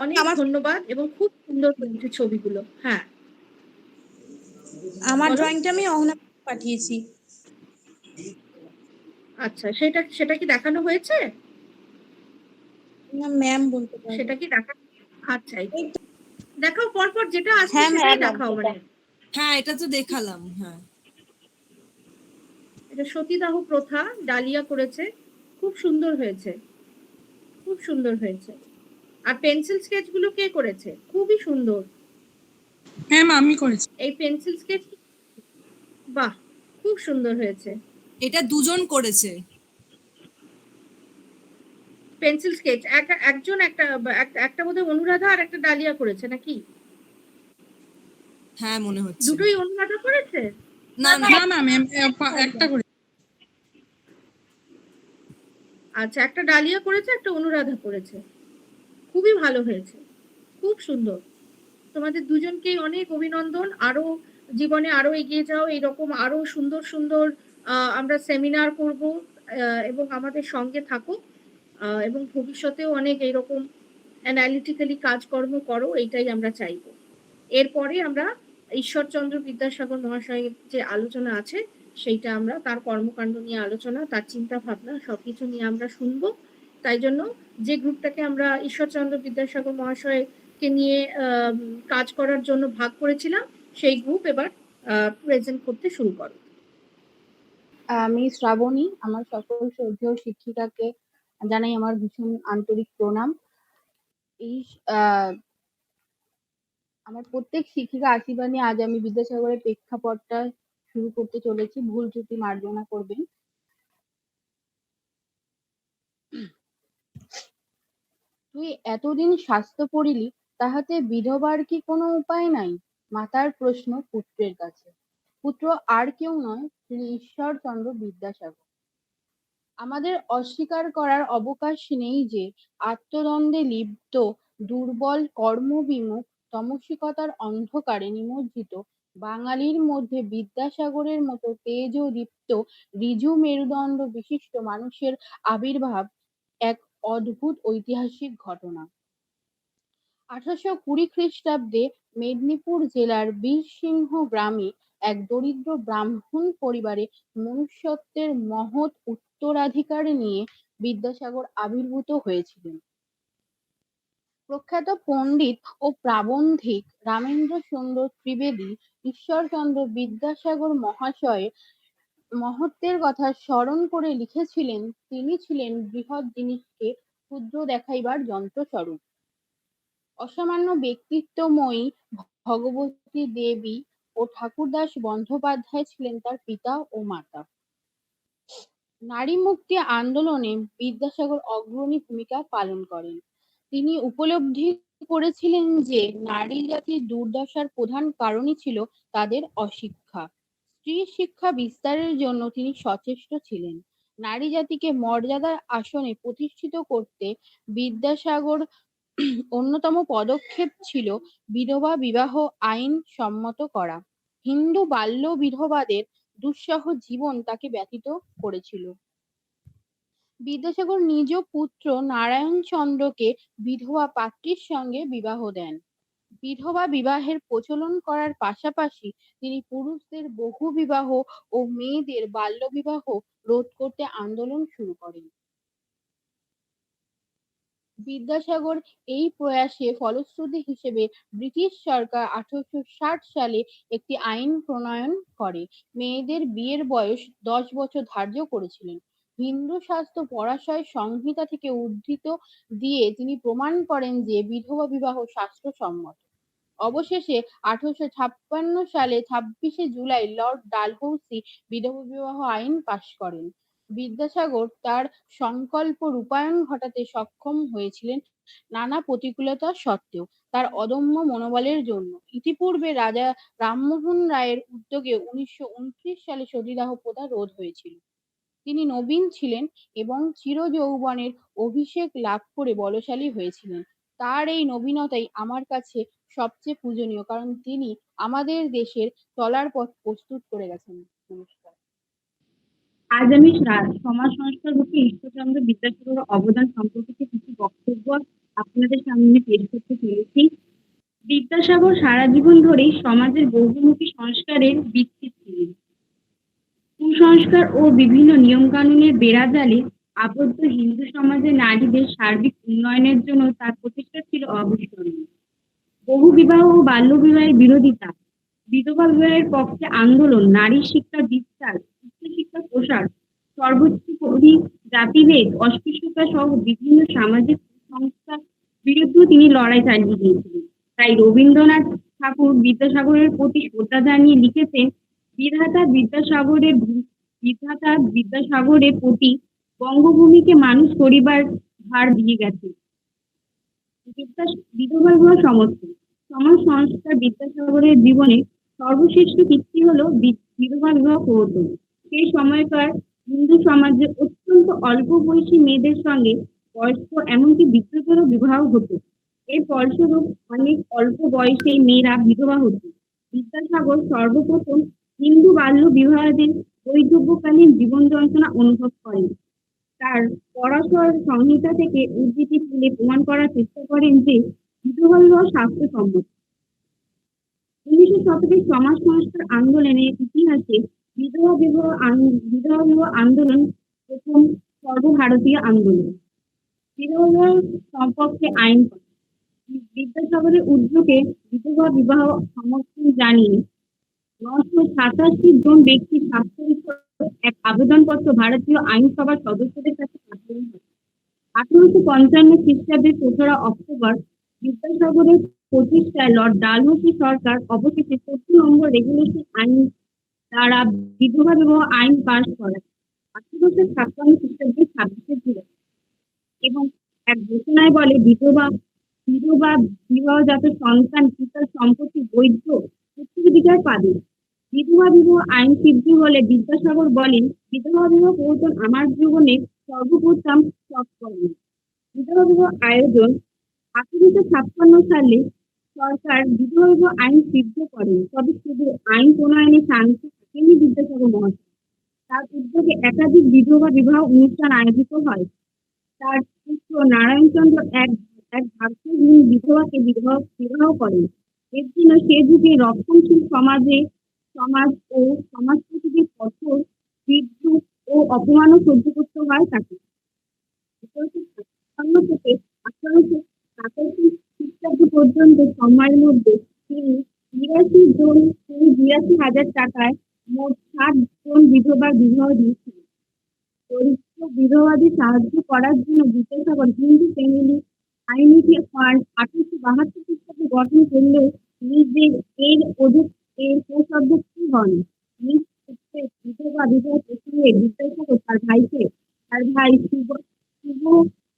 অনেক ধন্যবাদ, এবং খুব সুন্দর হয়েছে ছবিগুলো। হ্যাঁ, আমার ড্রয়িংটা আমি অহনাকে পাঠিয়েছি। আচ্ছা, সেটা কি দেখানো হয়েছে? না ম্যাম, বলতে পারবো। সেটা কি দেখানো? আচ্ছা, দেখাও পরপর যেটা আসছে হ্যাঁ, সেটাই ম্যাম, দেখাও, মানে হ্যাঁ এটা তো দেখালাম। হ্যাঁ এটা সতীদাহ প্রথা ডালিয়া করেছে, খুব সুন্দর হয়েছে, খুব সুন্দর হয়েছে। আর পেন্সিল স্কেচ গুলো কে করেছে? খুবই সুন্দর। ম্যাম আমি করেছি। এই পেন্সিল স্কেচ, বাহ, খুব সুন্দর হয়েছে। এটা দুজন করেছে। পেন্সিল স্কেচ একজন, একটা বোধহয় অনুরাধা আর একটা ডালিয়া করেছে নাকি? হ্যাঁ মনে হচ্ছে। দুটোই অনুরাধা করেছে? না না না ম্যাম একটা করে। আচ্ছা, একটা ডালিয়া করেছে, একটা অনুরাধা করেছে। খুবই ভালো হয়েছে, খুব সুন্দর। তোমাদের দুজনকেই অনেক অভিনন্দন। আরো জীবনে আরো এগিয়ে যাও, এইরকম আরো সুন্দর সুন্দর আমরা সেমিনার করব এবং আমাদের সঙ্গে থাকো, এবং ভবিষ্যতেও অনেক এইরকম অ্যানালিটিক্যালি কাজকর্ম করো, এইটাই আমরা চাইবো। এরপরে আমরা ঈশ্বরচন্দ্র বিদ্যাসাগর মহাশয়ের যে আলোচনা আছে সেইটা আমরা, তার কর্মকাণ্ড নিয়ে আলোচনা, তার চিন্তা ভাবনা সবকিছু নিয়ে আমরা শুনবো। তাই জন্য যে গ্রুপটাকে আমরা ঈশ্বরচন্দ্র বিদ্যাসাগর মহাশয়কে নিয়ে কাজ করার জন্য ভাগ করেছিলাম, সেই গ্রুপ এবার প্রেজেন্ট করতে শুরু করো। আমি শ্রাবণী, আমার সকল শ্রদ্ধেয় শিক্ষিকাকে জানাই আমার ভীষণ আন্তরিক প্রণাম। এই আমার প্রত্যেক শিক্ষিকা আশীর্বাদ নিয়ে আজ আমি বিদ্যাসাগরের প্রেক্ষাপটটা শুরু করতে চলেছি। ভুল ত্রুটি মার্জনা করবেন। তুই এতদিন স্বাস্থ্য পড়িলি, তাহাতে বিধবার কি কোনো উপায় নাই? মাতার প্রশ্ন পুত্রের কাছে। পুত্র আর কেউ নয়, শ্রী ঈশ্বরচন্দ্র বিদ্যাসাগর। আমাদের অস্বীকার করার অবকাশ নেই যে আত্মদ্বন্দ্বে লিপ্ত, দুর্বল, কর্মবিমুখ, তমসিকতার অন্ধকারে নিমজ্জিত বাঙালির মধ্যে বিদ্যাসাগরের মতো তেজোদীপ্ত ঋজু মেরুদণ্ড বিশিষ্ট মানুষের আবির্ভাব এক অদ্ভুত ঐতিহাসিক ঘটনা। 1820 খ্রিস্টাব্দে মেদিনীপুর জেলার বীরসিংহ গ্রামে এক দরিদ্র ব্রাহ্মণ পরিবারে মনুষ্যত্বের মহৎ উত্তরাধিকার নিয়ে বিদ্যাসাগর আবির্ভূত হয়েছিলেন। প্রখ্যাত পণ্ডিত ও প্রাবন্ধিক রামেন্দ্র সুন্দর ত্রিবেদী ঈশ্বরচন্দ্র বিদ্যাসাগর মহাশয়ের মহত্বের কথা স্মরণ করে লিখেছিলেন, তিনি ছিলেন বৃহৎ জিনিসকে ক্ষুদ্র দেখাইবার যন্ত্রস্বরূপ। অসামান্য ব্যক্তিত্বময়ী ভগবতী দেবী ও ঠাকুরদাস বন্দ্যোপাধ্যায় ছিলেন তার পিতা ও মাতা। নারী মুক্তি আন্দোলনে বিদ্যাসাগর অগ্রণী ভূমিকা পালন করেন। তিনি উপলব্ধি করেছিলেন যে নারী জাতির দুর্দশার প্রধান কারণই ছিল তাদের অশিক্ষা। স্ত্রী শিক্ষা বিস্তারের জন্য তিনি সচেষ্ট ছিলেন। নারী জাতিকে মর্যাদার আসনে প্রতিষ্ঠিত করতে বিদ্যাসাগর অন্যতম পদক্ষেপ ছিল বিধবা বিবাহ আইন সম্মত করা। হিন্দু বাল্য বিধবাদের দুঃসহ জীবন তাকে ব্যথিত করেছিল। বিদ্যাসাগর নিজ পুত্র নারায়ণ চন্দ্রকে বিধবা পাত্রীর সঙ্গে বিবাহ দেন। বিধবা বিবাহের প্রচলন করার পাশাপাশি তিনি পুরুষদের বহু বিবাহ ও মেয়েদের বাল্য বিবাহ রোধ করতে আন্দোলন শুরু করেন। বিদ্যাসাগর এই প্রয়াসে ফলশ্রুতি হিসেবে ব্রিটিশ সরকার 1860 সালে একটি আইন প্রণয়ন করে মেয়েদের বিয়ের বয়স 10 বছর ধার্য করেছিলেন। হিন্দু শাস্ত্র পরাশয় সংহিতা থেকে উদ্ধৃত দিয়ে তিনি প্রমাণ করেন যে বিধবা বিবাহ শাস্ত্রসম্মত। অবশেষে 1856 সালে 26শে জুলাই লর্ড ডালহৌসি বিধবা বিবাহ আইন পাশ করেন। বিদ্যাসাগর তার সংকল্প রূপায়ণ ঘটাতে সক্ষম হয়েছিলেন নানা প্রতিকূলতা সত্ত্বেও তার অদম্য মনোবলের জন্য। ইতিপূর্বে রাজা রামমোহন রায়ের উদ্যোগে 1929 সালে সতীদাহ প্রথা রোধ হয়েছিল। তিনি নবীন ছিলেন এবং চিরযৌবনের অভিষেক লাভ করে বলশালী হয়েছিলেন। তার এই নবীনতাই আমার কাছে সবচেয়ে পূজনীয়, কারণ তিনি আমাদের দেশের চলার পথ প্রস্তুত করে গেছেন। নমস্কার। আজ আমি সমাজ সংস্কার রূপে ঈশ্বরচন্দ্র বিদ্যাসাগরের অবদান সম্পর্কিত কিছু বক্তব্য আপনাদের সামনে পেশ করতে চলেছি। বিদ্যাসাগর সারা জীবন ধরেই সমাজের বহুমুখী সংস্কারের ভিত্তি ছিলেন। কুসংস্কার ও বিভিন্ন নিয়ম কানুনের বেড়াজালে আবদ্ধ হিন্দু সমাজে নারীদের সার্বিক উন্নয়নের জন্য তার প্রচেষ্টা ছিল অবিস্মরণীয়। বহুবিবাহ ও বাল্যবিবাহের বিরোধিতা, বিধবা বিবাহের পক্ষে আন্দোলন, নারী শিক্ষার বিস্তার, উচ্চশিক্ষার প্রসার, সর্বোচ্চ জাতিভেদ, অস্পৃশ্যতা সহ বিভিন্ন সামাজিক সংস্থার বিরুদ্ধেও তিনি লড়াই চালিয়ে গিয়েছিলেন। তাই রবীন্দ্রনাথ ঠাকুর বিদ্যাসাগরের প্রতি শ্রদ্ধা জানিয়ে লিখেছেন, বিধাতা বিদ্যাসাগরের প্রতি বঙ্গভূমিকে মানুষ করিবার ভার দিয়ে গেছে। বিধবা বিবাহ সমর্থন, সমাজ সংস্কার বিদ্যাসাগরের জীবনে সর্বশ্রেষ্ঠ কীর্তি হলো বিধবা বিবাহ প্রবর্তন। সেই সময়কার হিন্দু সমাজে অত্যন্ত অল্প বয়সী মেয়েদের সঙ্গে বয়স্ক এমনকি বৃদ্ধদেরও বিবাহ হতো। এর ফলস্বরূপ অনেক অল্প বয়সে মেয়েরা বিধবা হতো। বিদ্যাসাগর সর্বপ্রথম হিন্দু বাল্য বিবাহদের বৈধব্যকালীন জীবন যন্ত্রণা অনুভব করেন। তার পরাশর সংহিতা থেকে উদ্ধৃতি তুলে প্রমাণ করার চেষ্টা করেন যে বিধবা বিবাহ স্বাস্থ্যসম্মত। 19 শতকের সমাজ সংস্কার আন্দোলনের ইতিহাসে বিধবা বিবাহ আন্দোলন প্রথম সর্বভারতীয় আন্দোলন। বিধবা বিবাহ সম্পর্কে আইন করা, বিদ্যাসাগরের উদ্যোগে বিধবা বিবাহ সমর্থন জানিয়ে 987 জন ব্যক্তি স্বাক্ষরিত এক আবেদনপত্র ভারতীয় আইনসভার সদস্যদের কাছে পাঠানো হয়। 1855 খ্রিস্টাব্দের 2রা অক্টোবর বিদ্যাসাগরের প্রচেষ্টায় লর্ড ডালহৌসি সরকার অবশেষে 14 নম্বর রেগুলেশন আইন দ্বারা বিধবা বিবাহ আইন পাস করেন 1856 খ্রিস্টাব্দের 26শে জুলাই এবং এক ঘোষণায় বলে বিধবা বিবাহজাত সন্তান পিতার সম্পত্তি বৈধ উত্তরাধিকার পাবে। বিধবা বিবাহ আইন সিদ্ধ হলে বিদ্যাসাগর বলেন, বিধবা বিবাহ প্রবর্তন আমার জীবনে সর্বপ্রথম করেন। বিধবা বিবাহ আয়োজন 1856 সালে সরকার বিধবা বিবাহ আইন সিদ্ধ করেন, তবে শুধু আইন প্রণয়নে শান্তি থাকেনি বিদ্যাসাগর মহাশয়। তার উদ্যোগে একাধিক বিধবা বিবাহ অনুষ্ঠান আয়োজিত হয়। তার পুত্র নারায়ণচন্দ্র এক ভাগ্যহীন বিধবাকে বিবাহ করেন। এর জন্য সে যুগে রক্ষণশীল সমাজ ও সমাজপতিদের কঠোর বিদ্রুপ ও অপমানও সহ্য করতে হয় তাকে। 1756 থেকে 1887 খ্রিস্টাব্দ পর্যন্ত সময়ের মধ্যে তিনি 82,000 টাকায় মোট 60 জন বিধবার বিবাহ দিয়েছিলেন। দরিদ্র বিধবাদের সাহায্য করার জন্য বিদ্যাসাগর হিন্দু ফ্যামিলি আইনিটি ফান্ড 1872 খ্রিস্টাব্দে গঠন করলেও এর কোষাধ্যক্ষ হন। বিধবা বিবাহ প্রসঙ্গে বিদ্যাসাগর তার ভাই শুভ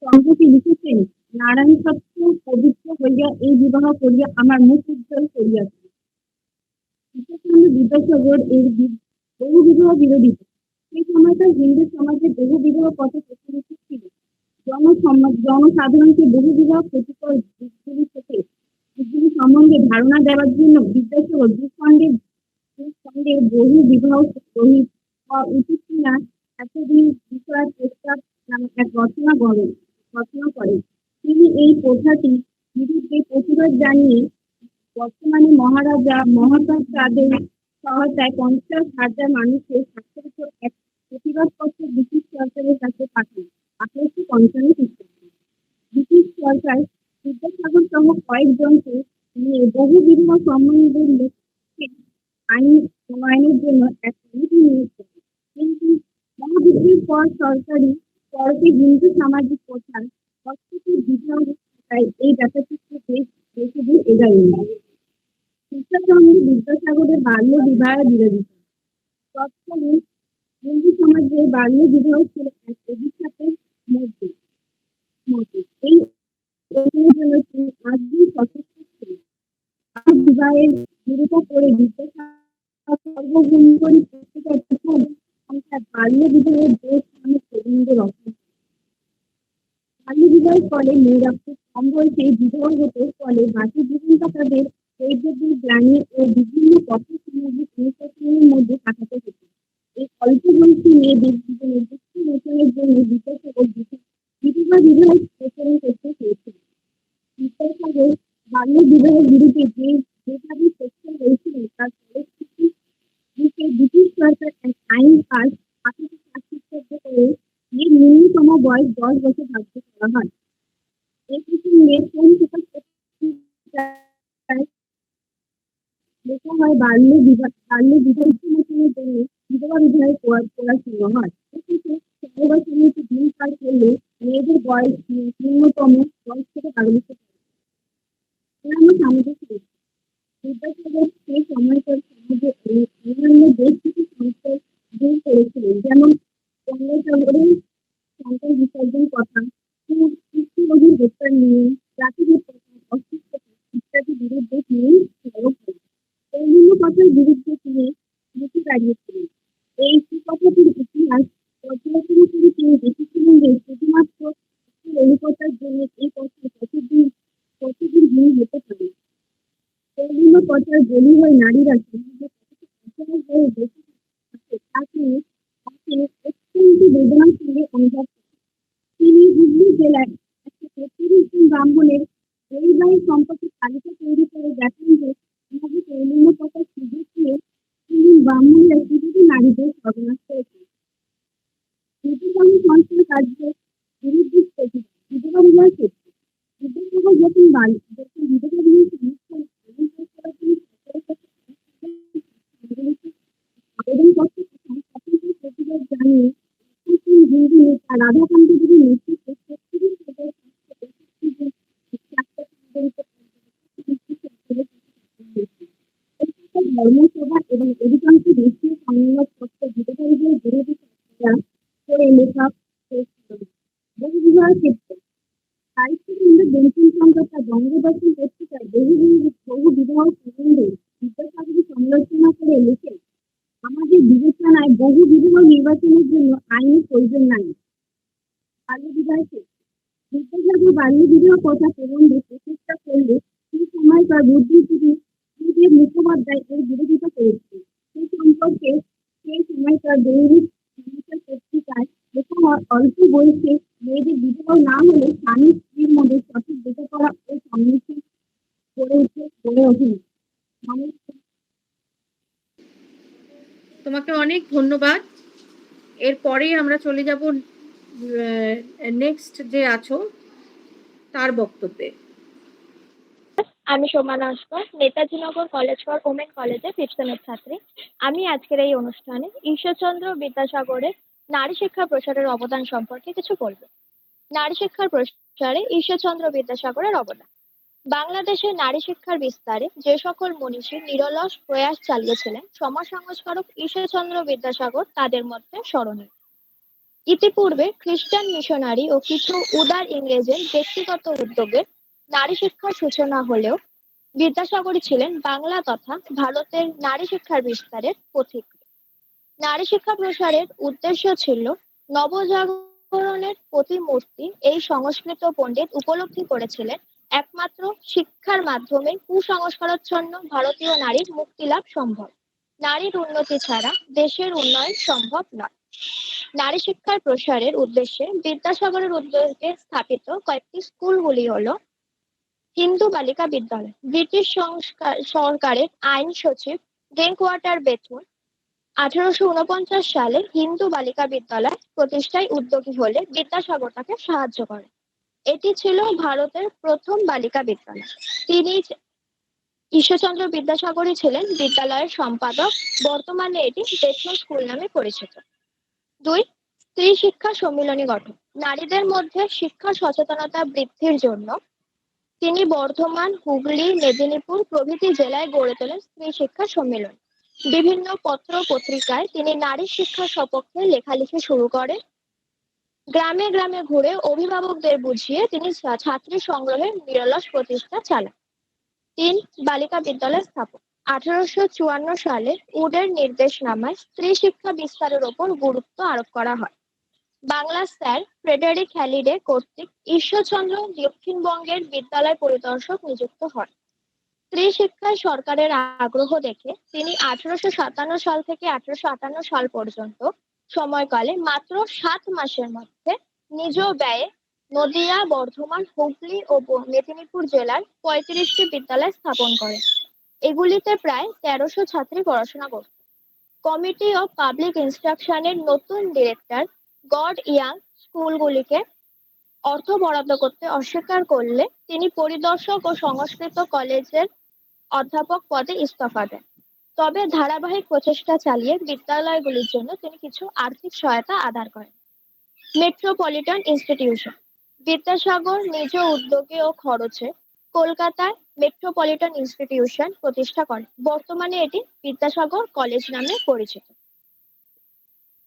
চন্দ্রকে লিখেছেন, নারায়ণ সত্য পবিত্র হইয়া এই বিবাহ করিয়া আমার মুখ উজ্জ্বল করিয়াছে। বিদ্যাসাগর এর বহু বিবাহ বিরোধী। সেই সময়কার হিন্দু সমাজে বহু বিবাহ পথে প্রচলিত ছিল। জনসাধারণকে বহু বিবাহ ক্ষতিকর দিকগুলি সম্বন্ধে ধারণা দেওয়ার জন্য বিদ্যাসাগর ভূখণ্ডের বহু বিবাহ রহিত হওয়া উচিত কিনা এতদিন বিষয়ের প্রস্তাব নামক এক রচনা করেন। তিনি এই প্রথাটির বিরুদ্ধে প্রতিবাদ জানিয়ে বর্তমানে মহারাজা মহাতাজদের সহায়তায় 50,000 মানুষের স্বাক্ষরিত এক প্রতিবাদপত্র ব্রিটিশ সরকারের কাছে পাঠান 1855 খ্রিস্টাব্দে। ব্রিটিশ সরকার বিদ্যাসাগর সহ কয়েকজনকে নিয়ে বহু বিবাহ সম্বন্ধের লক্ষ্যে আইন প্রণয়নের জন্য এক কমিটি নিয়োগ করে। কিন্তু মহাবিদ্রোহের পর সরকারি তরফে হিন্দু সামাজিক প্রথার হস্তক্ষেপ বিবাহ থাকায় এই ব্যাপারটি বেশি দূর এগায়নি। বিদ্যাসাগরের বাল্য বিবাহের বিরোধিতা, তৎকালীন হিন্দু সমাজে বাল্য বিবাহ ছিল এক অভিশাপের মধ্যে। এই জন্য তিনি আজই সচেষ্ট ছিলেন। বিবাহের বিরোধিতা করে বিদ্যাসাগর সর্বভূমিকরী পুস্তিকার বাল্য বিবাহের দোষ নামে প্রবন্ধ রচনা। বাল্য বিবাহের ফলে মেয়েরা খুব কম বয়সে বিবাহ হতে ফলে বাকি জীবনটা তাদের দৈর্ঘ্যের গ্লানি ও বিভিন্ন কঠোর সামাজিক অনুশাসনের মধ্যে কাটাতে হতো। এই অল্প বয়সী মেয়েদের জীবনের দুঃখ মোচনের জন্য বিদ্যাসাগর বিধবা বিবাহের প্রচলন করতে চেয়েছিলেন। বিদ্যাসাগর বাল্য বিবাহের বিরুদ্ধে যেভাবে চেষ্টা করেছিলেন তার পরিস্থিতি ব্রিটিশ সরকার এক আইন পাস 1860 খ্রিস্টাব্দে করে এর ন্যূনতম বয়স 10 বছর ধার্য করা হয়। এই প্রসঙ্গে লেখা হয় বাল্য বিবাহ মোচনের জন্য বিধবা বিবাহের করা শুরু হয়। অথচ সহবাস সমিতি দিন পার করলে মেয়েদের বয়স ন্যূনতম 10 থেকে 12 বছর। অন্যান্য সামাজিক সুরক্ষা। বিদ্যাসাগর সেই সময়কার সমাজে অন্যান্য দেশ থেকে সংস্কার দূর করেছিলেন, যেমন গঙ্গাসাগরের সন্তান বিসর্জন কথা, কৃষ্ণনদীর হত্যার নিয়ম, জাতিভেদ প্রথা, অস্পৃশ্যতা ইত্যাদি বিরুদ্ধে তিনি সরব হন। কৌলিন্য কথার বিরুদ্ধে তিনি রুখে দাঁড়িয়েছিলেন। এই কুকথাটির ইতিহাস পর্যালোচনা করে তিনি দেখেছিলেন যে শুধুমাত্র অভিজ্ঞতার জন্য এই কথা কতদিন হীন হতে পারে। কৌলিন্য কথার বলি হয়ে নারীরা সমাজে কতটা অসহায় হয়ে বেঁচে থাকে তা তিনি অত্যন্ত বেদনার সঙ্গে অনুভব করেন। তিনি হুগলি জেলায় একটা ৩৩ জন ব্রাহ্মণের পরিবারের সম্পর্কে তালিকা তৈরি করে দেখেন যে সমাজে কৌলিন্য কথার সুযোগ পেয়ে ৩ ব্রাহ্মণেরা কিভাবে নারীদের সর্বনাশ করেছেন। ঋতুকালীন সংস্কার কার্যের বিরুদ্ধে প্রতিবাদ। বিধবা বিবাহের ক্ষেত্রে বিদ্যাসাগর যখন বিধবা বিবাহের সমস্যা করার জন্য সরকারের কাছে আবেদনপত্র পাঠান, তখন তিনি প্রতিবাদ জানিয়ে হিন্দু নেতা রাধাকান্ত দেবীর নেতৃত্বে ৩৬ হাজার ৫৬৫ জন ছাত্র সংগঠিত ধর্মসভা এবং অধিকাংশ দেশীয় সংবাদপত্র বিধবা বিবাহের বিরোধী চর্চা করে লেখা হয়েছিল। বহু বিবাহের ক্ষেত্রে সাহিত্যকেন্দ্র বঙ্কিমচন্দ্র তার বঙ্গদর্শন পত্রিকায় বহু বিবাহ সম্বন্ধে বিদ্যাসাগরের সমালোচনা করে লেখেন, আমাদের বিবেচনায় বহু বিবাহ নির্বাচনের জন্য আইনের প্রয়োজন নাই। বাল্য বিবাহের ক্ষেত্রে বিদ্যাসাগর বাল্য বিবাহ কথা প্রবন্ধে প্রচেষ্টা করলে সেই সময়কার বুদ্ধিজীবী মুখোপাধ্যায় এর বিরোধিতা করেছিলেন। সেই সম্পর্কে সেই সময়কার দৈনিক সমাচার পত্রিকায় লেখা হয়, অল্প বয়সে মেয়েদের বিবাহ না হলে স্বামী স্ত্রীর মধ্যে সঠিক বোঝাপড়া ও সম্মিলন গড়ে ওঠেনি। তোমাকে অনেক ধন্যবাদ। এরপরেই আমরা চলে যাব নেক্সট যে আছো তার বক্তব্যে। আমি সোমা নস্কর, নেতাজি নগর কলেজ ফর ওমেন কলেজের 5th সেমের ছাত্রী। আমি আজকের এই অনুষ্ঠানে ঈশ্বরচন্দ্র বিদ্যাসাগরের নারী শিক্ষা প্রসারের অবদান সম্পর্কে কিছু বলবো। নারী শিক্ষার প্রসারে ঈশ্বরচন্দ্র বিদ্যাসাগরের অবদান। বাংলাদেশে নারী শিক্ষার বিস্তারে যে সকল মনীষী নিরলস প্রয়াস চালিয়েছিলেন, সমাজ সংস্কারক ঈশ্বরচন্দ্র বিদ্যাসাগর তাদের মধ্যে স্মরণীয়। ইতিপূর্বে খ্রিস্টান মিশনারি ও কিছু উদার ইংরেজের ব্যক্তিগত উদ্যোগে নারী শিক্ষার সূচনা হলেও বিদ্যাসাগরই ছিলেন বাংলা তথা ভারতের নারী শিক্ষার বিস্তারের পথিক। নারী শিক্ষা প্রসারের উদ্দেশ্য ছিল নবজাগরণের প্রতিমূর্তি এই সংস্কৃত পণ্ডিত উপলব্ধি করেছিলেন, একমাত্র শিক্ষার মাধ্যমে কুসংস্কারাচ্ছন্ন ভারতীয় নারীর মুক্তি লাভ সম্ভব। নারীর উন্নতি ছাড়া দেশের উন্নয়ন সম্ভব নয়। নারী শিক্ষার প্রসারের উদ্দেশ্যে বিদ্যাসাগরের উদ্যোগে স্থাপিত কয়েকটি স্কুলগুলি হলো হিন্দু বালিকা বিদ্যালয়। ব্রিটিশ সরকারের আইন সচিব ড্রিঙ্কওয়াটার বেথুন 1849 সালে হিন্দু বালিকা বিদ্যালয় প্রতিষ্ঠায় উদ্যোগী হলে বিদ্যাসাগর তাকে সাহায্য করে। এটি ছিল ভারতের প্রথম বালিকা বিদ্যালয়। তিনি ঈশ্বরচন্দ্র বিদ্যাসাগরই ছিলেন বিদ্যালয়ের সম্পাদক। বর্তমানে এটি বেথুন স্কুল নামে পরিচিত। 2. স্ত্রী শিক্ষা সম্মিলনী গঠন। নারীদের মধ্যে শিক্ষা সচেতনতা বৃদ্ধির জন্য তিনি বর্ধমান, হুগলি, মেদিনীপুর প্রভৃতি জেলায় গড়ে তোলেন স্ত্রী শিক্ষা সম্মেলন। বিভিন্ন পত্র পত্রিকায় তিনি নারী শিক্ষা সপক্ষে লেখালেখি শুরু করেন। গ্রামে গ্রামে ঘুরে অভিভাবকদের বুঝিয়ে তিনি ছাত্রী সংগ্রহের নিরলস প্রচেষ্টা চালান। 3. বালিকা বিদ্যালয় স্থাপন। 1854 সালে উডের নির্দেশনামায় স্ত্রী শিক্ষা বিস্তারের ওপর গুরুত্ব আরোপ করা হয়। বাংলা স্যার ফ্রেডারিক হ্যালিডে কর্তৃক ঈশ্বরচন্দ্র দক্ষিণবঙ্গের বিদ্যালয় পরিদর্শক নিযুক্ত হন। স্ত্রী শিক্ষায় সরকারের আগ্রহ দেখে তিনি 1857 সাল থেকে 1858 সাল পর্যন্ত সময়কালে মাত্র 7 মাসের মধ্যে নিজ ব্যয়ে নদিয়া, বর্ধমান, হুগলি ও মেদিনীপুর জেলার 35টি বিদ্যালয় স্থাপন করেন। এগুলিতে প্রায় 1300 ছাত্রী পড়াশোনা করত। কমিটি অফ পাবলিক ইনস্ট্রাকশনের নতুন ডিরেক্টর গড ইয়াং স্কুলগুলিকে অর্থ বরাদ্দ করতে অস্বীকার করলে তিনি পরিদর্শক ও সংস্কৃত কলেজের অধ্যাপক পদে ইস্তফা দেন। তবে ধারাবাহিক প্রচেষ্টা চালিয়ে বিদ্যালয়গুলির জন্য তিনি কিছু আর্থিক সহায়তা আদান করেন। Metropolitan institution. বিদ্যাসাগর নিজ উদ্যোগে ও খরচে কলকাতায় মেট্রোপলিটন ইনস্টিটিউশন প্রতিষ্ঠা করেন। বর্তমানে এটি বিদ্যাসাগর কলেজ নামে পরিচিত।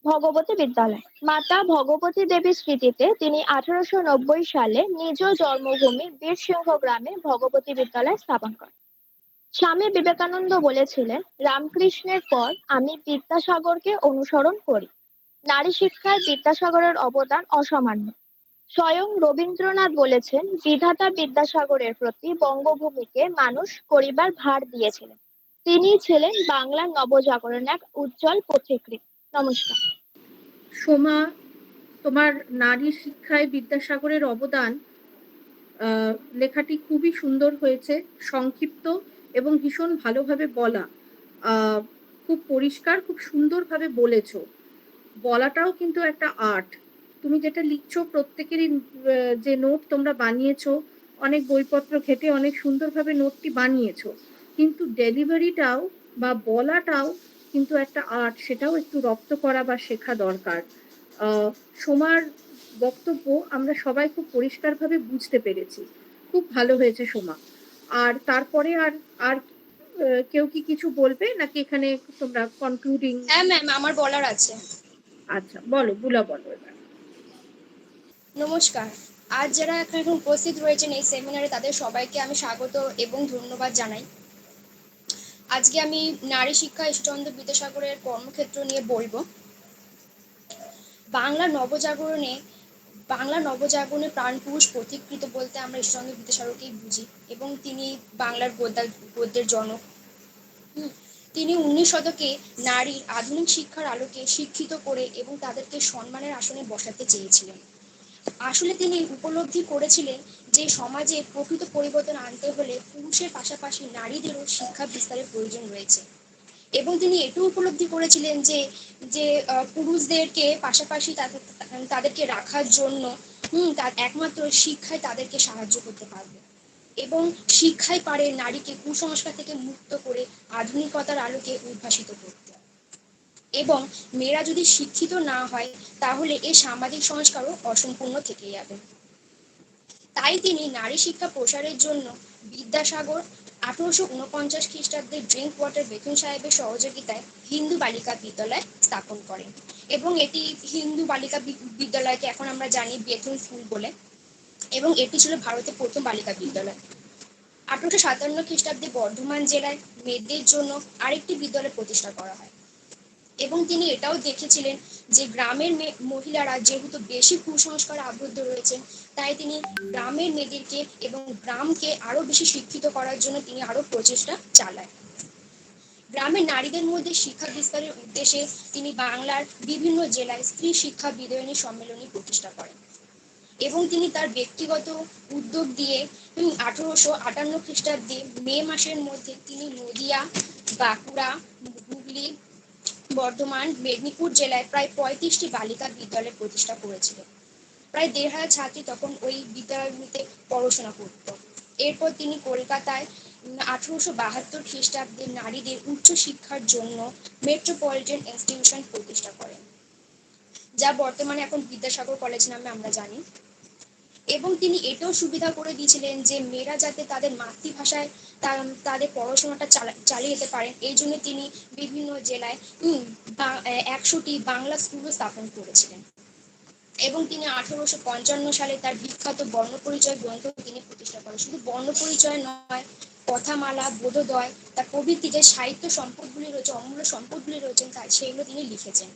ভগবতী বিদ্যালয়। মাতা ভগবতী দেবীর স্মৃতিতে তিনি 1890 সালে নিজ জন্মভূমি বীরসিংহ গ্রামে ভগবতী বিদ্যালয় স্থাপন করেন। স্বামী বিবেকানন্দ বলেছিলেন, রামকৃষ্ণের পর আমি বিদ্যাসাগরকে অনুসরণ করি। নারী শিক্ষায় বিদ্যাসাগরের অবদান অসামান্য। স্বয়ং রবীন্দ্রনাথ বলেছেন, বিধাতা বিদ্যাসাগরের প্রতি বঙ্গভূমিকে মানুষ করিবার ভার দিয়েছিলেন। তিনি ছিলেন বাংলার নবজাগরণের এক উজ্জ্বল পথিকৃৎ। নমস্কার। সোমা, তোমার নারী শিক্ষায় বিদ্যাসাগরের অবদান লেখাটি খুবই সুন্দর হয়েছে, সংক্ষিপ্ত এবং ভীষণ ভালোভাবে বলা। খুব পরিষ্কার, খুব সুন্দরভাবে বলেছো। বলাটাও কিন্তু একটা আর্ট। তুমি যেটা লিখছো, প্রত্যেকেরই যে নোট তোমরা বানিয়েছো, অনেক বইপত্র ঘেটে অনেক সুন্দরভাবে নোটটি বানিয়েছো, কিন্তু ডেলিভারিটাও বা বলাটাও কিন্তু একটা আর্ট, সেটাও একটু রপ্ত করা বা শেখা দরকার। সোমার বক্তব্য আমরা সবাই খুব পরিষ্কারভাবে বুঝতে পেরেছি। খুব ভালো হয়েছে সোমা। আর তারপরে আর কেউ কি কিছু বলবে, নাকি এখানে তোমরা কনক্লুডিং? হ্যাঁ ম্যাম, আমার বলার আছে। আচ্ছা, বলো, বুলা বলো এবার। নমস্কার। আজ যারা এখন উপস্থিত রয়েছেন এই সেমিনারে, তাদের সবাইকে আমি স্বাগত এবং ধন্যবাদ জানাই। আজকে আমি নারী শিক্ষা ঈশ্বরচন্দ্র বিদ্যাসাগরের কর্মক্ষেত্র নিয়ে বলবো। বাংলা নবজাগরণে প্রাণপুরুষ পথিকৃৎ বলতে আমরা ঈশ্বরচন্দ্র বিদ্যাসাগরকেই বুঝি, এবং তিনি বাংলার গদ্যের জনক। তিনি 19 শতকে নারীর আধুনিক শিক্ষার আলোকে শিক্ষিত করে এবং তাদেরকে সম্মানের আসনে বসাতে চেয়েছিলেন। আসলে তিনি উপলব্ধি করেছিলেন যে সমাজে প্রকৃত পরিবর্তন আনতে হলে পুরুষের পাশাপাশি নারীদেরও শিক্ষা বিস্তারের প্রয়োজন রয়েছে, এবং তিনি এটাও উপলব্ধি করেছিলেন যে পুরুষদেরকে পাশাপাশি তাদেরকে রাখার জন্য তার একমাত্র শিক্ষায় তাদেরকে সাহায্য করতে পারবে, এবং শিক্ষাই পারে নারীকে কুসংস্কার থেকে মুক্ত করে আধুনিকতার আলোকে উদ্ভাসিত করতে। এবং মেয়েরা যদি শিক্ষিত না হয়, তাহলে এই সামাজিক সংস্কারও অসম্পূর্ণ থেকে যাবে। তাই তিনি নারী শিক্ষা প্রসারের জন্য বিদ্যাসাগর 1849 খ্রিস্টাব্দে ড্রিঙ্ক ওয়াটার বেথুন সাহেবের সহযোগিতায় হিন্দু বালিকা বিদ্যালয় স্থাপন করেন, এবং এটি হিন্দু বালিকা বিদ্যালয়কে এখন আমরা জানি বেথুন স্কুল বলে, এবং এটি ছিল ভারতের প্রথম বালিকা বিদ্যালয়। 1857 খ্রিস্টাব্দে বর্ধমান জেলায় মেয়েদের জন্য আরেকটি বিদ্যালয় প্রতিষ্ঠা করা হয়, এবং তিনি এটাও দেখেছিলেন যে গ্রামের মহিলারা যেহেতু বেশি কুসংস্কার আবদ্ধ রয়েছেন, তাই তিনি গ্রামের মেয়েদেরকে এবং গ্রামকে আরো বেশি শিক্ষিত করার জন্য তিনি আরো প্রচেষ্টা চালায়। গ্রামের নারীদের মধ্যে শিক্ষা বিস্তারের উদ্দেশ্যে তিনি বাংলার বিভিন্ন জেলায় স্ত্রী শিক্ষা বিদয়নী সম্মেলনী প্রতিষ্ঠা করেন, এবং তিনি তার ব্যক্তিগত উদ্যোগ দিয়ে 1858 খ্রিস্টাব্দে মে মাসের মধ্যে তিনি নদিয়া, বাঁকুড়া, হুগলি, বর্ধমান, মেদিনীপুর জেলায় প্রায় 35টি বালিকা বিদ্যালয় প্রতিষ্ঠা করেছিলেন। প্রায় 1500 ছাত্রী তখন ওই বিদ্যালয়গুলিতে পড়াশোনা করত। এরপর তিনি কলকাতায় 1872 খ্রিস্টাব্দে নারীদের উচ্চ শিক্ষার জন্য মেট্রোপলিটন ইনস্টিটিউশন প্রতিষ্ঠা করেন, যা বর্তমানে এখন বিদ্যাসাগর কলেজ নামে আমরা জানি। এবং তিনি এটাও সুবিধা করে দিয়েছিলেন যে মেয়েরা যাতে তাদের মাতৃভাষায় তাদের পড়াশোনাটা চালিয়ে যেতে পারেন, এই জন্য তিনি বিভিন্ন জেলায় 100টি বাংলা স্কুলও স্থাপন করেছিলেন। এবং তিনি 1855 সালে তার বিখ্যাত বর্ণপরিচয় গ্রন্থ তিনি প্রতিষ্ঠা করেন। শুধু বর্ণপরিচয় নয়, কথামালা, বোধোদয়, তার প্রভৃতি যে সাহিত্য সম্পদগুলি রয়েছে, অমূল্য সম্পদগুলি রয়েছেন, সেগুলো তিনি লিখেছেন।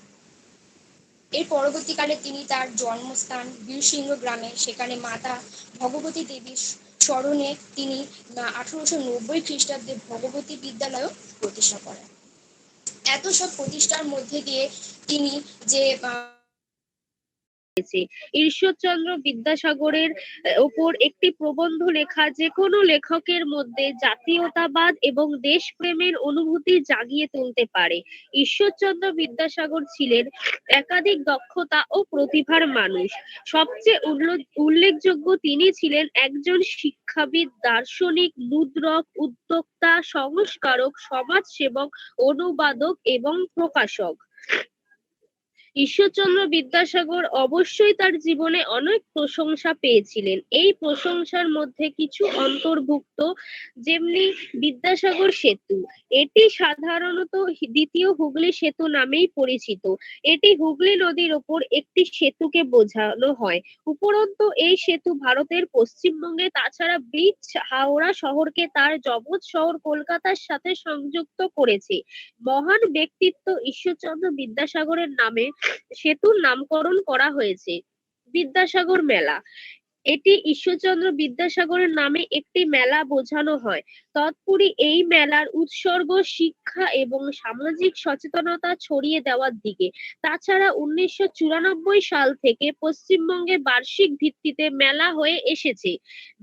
এর পরবর্তীকালে তিনি তার জন্মস্থান বীরসিংহ গ্রামে, সেখানে মাতা ভগবতী দেবীর স্মরণে তিনি 1890 খ্রিস্টাব্দে ভগবতী বিদ্যালয়ও প্রতিষ্ঠা করেন। এত সব প্রতিষ্ঠার মধ্যে দিয়ে তিনি যে ঈশ্বরচন্দ্র বিদ্যাসাগরের ওপর একটি প্রবন্ধ লেখা যে কোনো লেখকের মধ্যে জাতীয়তাবাদ এবং দেশপ্রেমের অনুভূতি জাগিয়ে তুলতে পারে। ঈশ্বরচন্দ্র বিদ্যাসাগর ছিলেন একাধিক দক্ষতা ও প্রতিভার মানুষ। সবচেয়ে উল্লেখযোগ্য তিনি ছিলেন একজন শিক্ষাবিদ, দার্শনিক, মুদ্রক, উদ্যোক্তা, সংস্কারক, সমাজসেবক, অনুবাদক এবং প্রকাশক। ঈশ্বরচন্দ্র বিদ্যাসাগর অবশ্যই তার জীবনে অনেক প্রশংসা পেয়েছিলেন। এই প্রশংসার মধ্যে কিছু অন্তর্ভুক্ত, যেমনি বিদ্যাসাগর সেতু। এটি সাধারণত দ্বিতীয় হুগলি সেতু নামেই পরিচিত। এটি হুগলি নদীর ওপর একটি সেতুকে বোঝানো হয়। উপরন্তু এই সেতু ভারতের পশ্চিমবঙ্গে, তাছাড়া ব্রিজ হাওড়া শহরকে তার জমজ শহর কলকাতার সাথে সংযুক্ত করেছে। মহান ব্যক্তিত্ব ঈশ্বরচন্দ্র বিদ্যাসাগরের নামে সেতুর নামকরণ করা হয়েছে। বিদ্যাসাগর মেলা, এটি ঈশ্বরচন্দ্র বিদ্যাসাগরের নামে একটি মেলা বোঝানো হয়। তৎপুরি এই মেলার উৎসর্গ শিক্ষা এবং সামাজিক সচেতনতা ছড়িয়ে দেওয়ার দিকে। তাছাড়া 1994 সাল থেকে পশ্চিমবঙ্গে বার্ষিক ভিত্তিতে মেলা হয়ে এসেছে।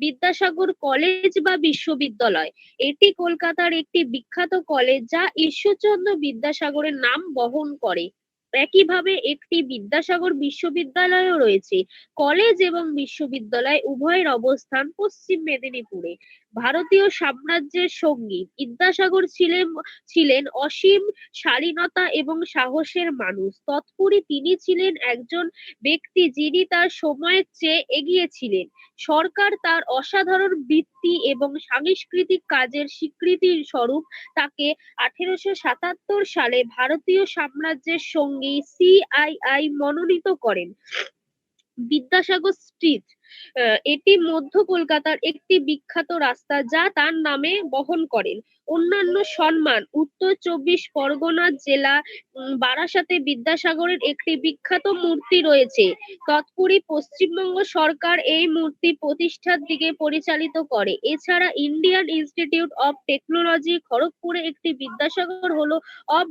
বিদ্যাসাগর কলেজ বা বিশ্ববিদ্যালয়, এটি কলকাতার একটি বিখ্যাত কলেজ যা ঈশ্বরচন্দ্র বিদ্যাসাগরের নাম বহন করে। একইভাবে একটি বিদ্যাসাগর বিশ্ববিদ্যালয়ও রয়েছে। কলেজ এবং বিশ্ববিদ্যালয় উভয়ের অবস্থান পশ্চিম মেদিনীপুরে। ভারতীয় সাম্রাজ্যের সঙ্গী বিদ্যাসাগর ছিলেন অসীম শালীনতা এবং সাহসের মানুষ। তৎপুরি তিনি ছিলেন একজন ব্যক্তি যিনি তার সময়ের চেয়ে এগিয়ে ছিলেন। সরকার তার অসাধারণ বৃত্তি এবং সাংস্কৃতিক কাজের স্বীকৃতির স্বরূপ তাকে 1877 সালে ভারতীয় সাম্রাজ্যের সঙ্গী CII মনোনীত করেন। বিদ্যাসাগর স্ট্রিট, এটি মধ্য কলকাতার একটি বিখ্যাত রাস্তা যা তার নামে বহন করেন। অন্যান্য সম্মান, উত্তর 24 পরগনা জেলা বারাসাতে বিদ্যাসাগরের একটি বিখ্যাত মূর্তি রয়েছে। তৎপুরি পশ্চিমবঙ্গ সরকার এই মূর্তি প্রতিষ্ঠার দিকে পরিচালিত করে। এছাড়া ইন্ডিয়ান ইনস্টিটিউট অফ টেকনোলজি খড়গপুরে একটি বিদ্যাসাগর হলো অব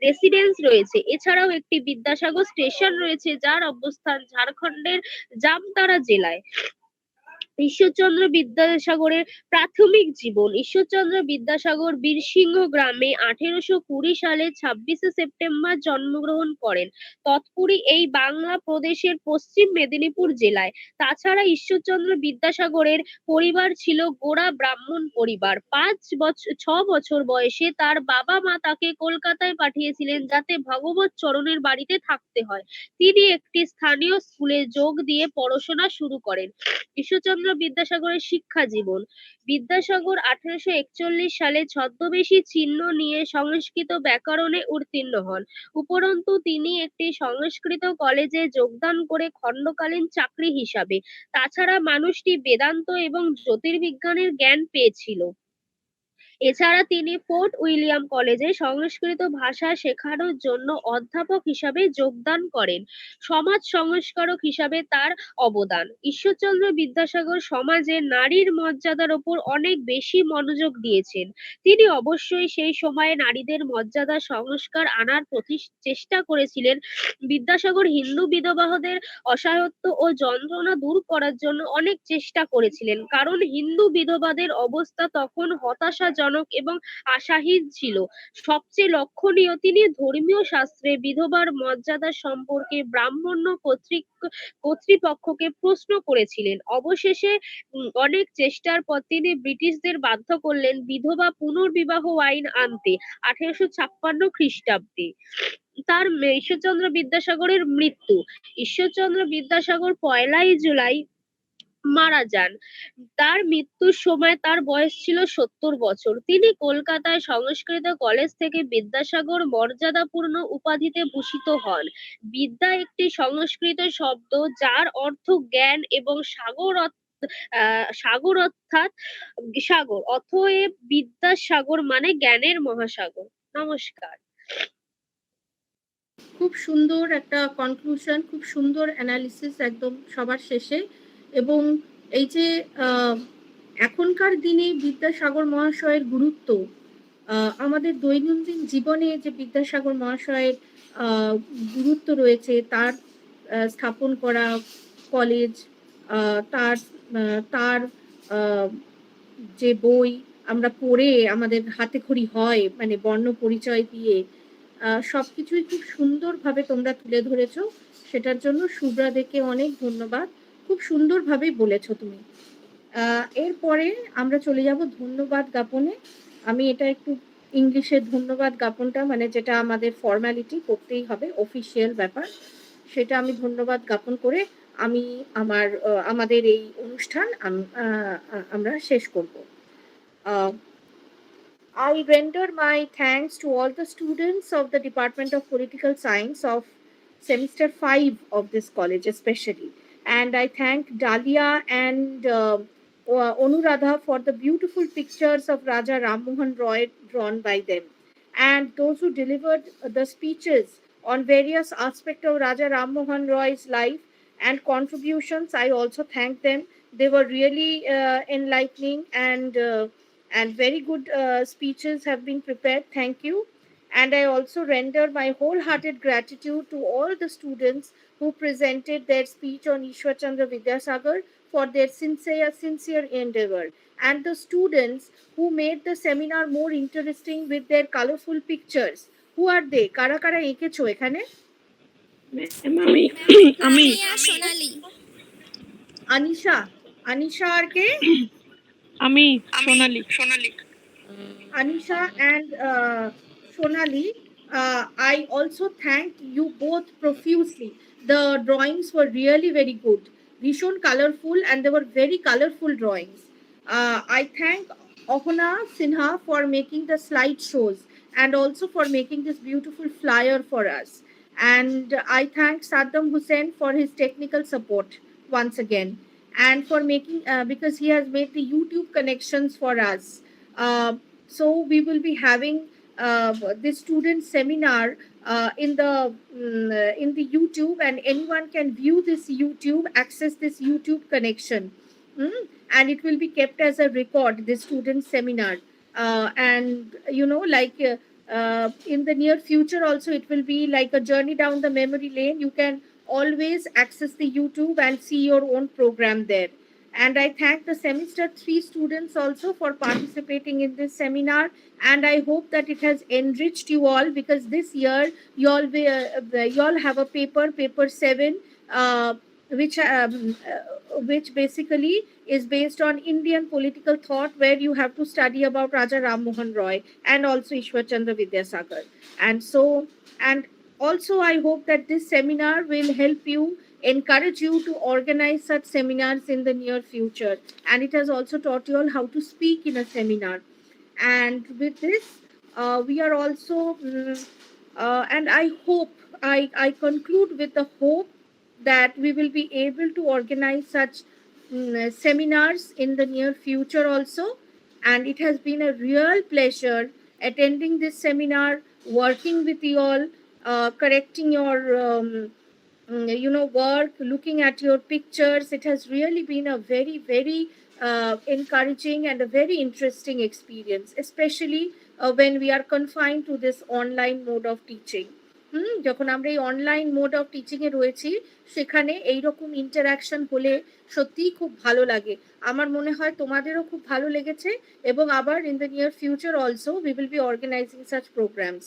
রেসিডেন্স রয়েছে। এছাড়াও একটি বিদ্যাসাগর স্টেশন রয়েছে যার অবস্থান ঝাড়খণ্ডের জামতারা জেলায়। ঈশ্বরচন্দ্র বিদ্যাসাগরের প্রাথমিক জীবন। ঈশ্বরচন্দ্র বিদ্যাসাগর বীরসিংহ গ্রামে 1820 সালে 26শে সেপ্টেম্বর জন্মগ্রহণ করেন। তৎপুরি এই বাংলা প্রদেশের পশ্চিম মেদিনীপুর জেলায়। তাছাড়া ঈশ্বরচন্দ্র বিদ্যাসাগরের পরিবার ছিল গোড়া ব্রাহ্মণ পরিবার। 6 বছর বয়সে তার বাবা মা তাকে কলকাতায় পাঠিয়েছিলেন যাতে ভগবত চরণের বাড়িতে থাকতে হয়। তিনি একটি স্থানীয় স্কুলে যোগ দিয়ে পড়াশোনা শুরু করেন। ঈশ্বরচন্দ্র বিদ্যাসাগরের শিক্ষা জীবন। বিদ্যাসাগর 1841 সালে ছদ্মবেশী চিহ্ন নিয়ে সংস্কৃত ব্যাকরণে উত্তীর্ণ হন। উপরন্তু তিনি একটি সংস্কৃত কলেজে যোগদান করে খণ্ডকালীন চাকরি হিসাবে। তাছাড়া মানুষটি বেদান্ত এবং জ্যোতির্বিজ্ঞানের জ্ঞান পেয়েছিল। এছাড়া তিনি ফোর্ট উইলিয়াম কলেজে সংস্কৃত ভাষা শেখানোর জন্য অধ্যাপক হিসাবে যোগদান করেন। সমাজ সংস্কারক হিসাবে তার অবদান। ঈশ্বরচন্দ্র বিদ্যাসাগর সমাজে নারীর মর্যাদার ওপর অনেক বেশি মনোযোগ দিয়েছেন। তিনি অবশ্যই সেই সময়ে নারীদের মর্যাদা সংস্কার আনার চেষ্টা করেছিলেন। বিদ্যাসাগর হিন্দু বিধবাদের অসহায়ত্ব ও যন্ত্রণা দূর করার জন্য অনেক চেষ্টা করেছিলেন, কারণ হিন্দু বিধবাদের অবস্থা তখন হতাশাজনক এবং আশাহীন ছিল। সবচেয়ে লক্ষণীয়, তিনি ধর্মীয় শাস্ত্রে বিধবার মর্যাদা সম্পর্কে ব্রাহ্মণ্য কর্তৃপক্ষকে প্রশ্ন করেছিলেন। অবশেষে অনেক চেষ্টার পর তিনি ব্রিটিশদের বাধ্য করলেন বিধবা পুনর্বিবাহ আইন আনতে 1856 খ্রিস্টাব্দে। তার ঈশ্বরচন্দ্র বিদ্যাসাগরের মৃত্যু। ঈশ্বরচন্দ্র বিদ্যাসাগর 1 জুলাই মারা যান। তার মৃত্যুর সময় তার বয়স ছিল 70 বছর। তিনি কলকাতায় সংস্কৃত কলেজ থেকে বিদ্যাসাগর মর্যাদাপূর্ণ উপাধিতে ভূষিত হন। বিদ্যা একটি সংস্কৃত শব্দ যার অর্থ জ্ঞান এবং সাগর অর্থাৎ সাগর। অতএব বিদ্যাসাগর মানে জ্ঞানের মহাসাগর। নমস্কার। খুব সুন্দর একটা কনক্লুশন, খুব সুন্দর অ্যানালিসিস একদম সবার শেষে। এবং এই যে এখনকার দিনে বিদ্যাসাগর মহাশয়ের গুরুত্ব, আমাদের দৈনন্দিন জীবনে যে বিদ্যাসাগর মহাশয়ের গুরুত্ব রয়েছে, তার স্থাপন করা কলেজ, তার তার যে বই আমরা পড়ে আমাদের হাতে খড়ি হয়, মানে বর্ণ পরিচয় দিয়ে সবকিছুই খুব সুন্দরভাবে তোমরা তুলে ধরেছো। সেটার জন্য শুভ্রাদেকে অনেক ধন্যবাদ। খুব সুন্দরভাবেই বলেছো তুমি। এরপরে আমরা চলে যাব ধন্যবাদ জ্ঞাপনে। আমি এটা একটু ইংলিশে ধন্যবাদ জ্ঞাপনটা, মানে যেটা আমাদের ফর্মালিটি করতেই হবে, অফিসিয়াল ব্যাপার, সেটা আমি ধন্যবাদ জ্ঞাপন করে আমি আমাদের এই অনুষ্ঠান আমরা শেষ করব। I render my thanks to all the students of the Department of Political Science of semester 5 of this college especially. And I thank Dalia and Anuradha for the beautiful pictures of Raja Ram Mohan Roy drawn by them. And those who delivered the speeches on various aspects of Raja Ram Mohan Roy's life and contributions, I also thank them. They were really enlightening, and very good speeches have been prepared. Thank you. And I also render my wholehearted gratitude to all the students who presented their speech on Ishwar Chandra Vidyasagar for their sincere endeavor, and the students who made the seminar more interesting with their colorful pictures. Who are they? Kara kara এঁকেছো এখানে? আমি আনিশা আর কে? আমি সোনালি। Anisha and Sonali, I also thank you both profusely. The drawings were really very good, vishon colorful, and they were very colorful drawings. I thank Ahana Sinha for making the slideshows and also for making this beautiful flyer for us. And I thank Saddam Hussain for his technical support once again, and for making because he has made the YouTube connections for us. So we will be having this student seminar in the YouTube, and anyone can view this YouTube, access this YouTube connection, and it will be kept as a record, this student seminar. And like in the near future also, it will be like a journey down the memory lane. You can always access the YouTube and see your own program there. And I thank the semester 3 students also for participating in this seminar, and I hope that it has enriched you all, because this year you all have a paper 7, which basically is based on Indian political thought, where you have to study about Raja Ram Mohan Roy and also Ishwar Chandra Vidyasagar. And also I hope that this seminar will help you, encourage you to organize such seminars in the near future. And it has also taught you all how to speak in a seminar. And with this, we are also, and I hope, I conclude with the hope that we will be able to organize such seminars in the near future also. And it has been a real pleasure attending this seminar, working with you all, correcting your work, looking at your pictures. It has really been a very, very encouraging and a very interesting experience, especially when we are confined to this online mode of teaching. যখন আমরা এই online mode of teaching এ রয়েছি, সেখানে এইরকম interaction হলে সত্যিই খুব ভালো লাগে। আমার মনে হয় তোমাদেরও খুব ভালো লেগেছে, এবং আবার in the near future also we will be organizing such programs.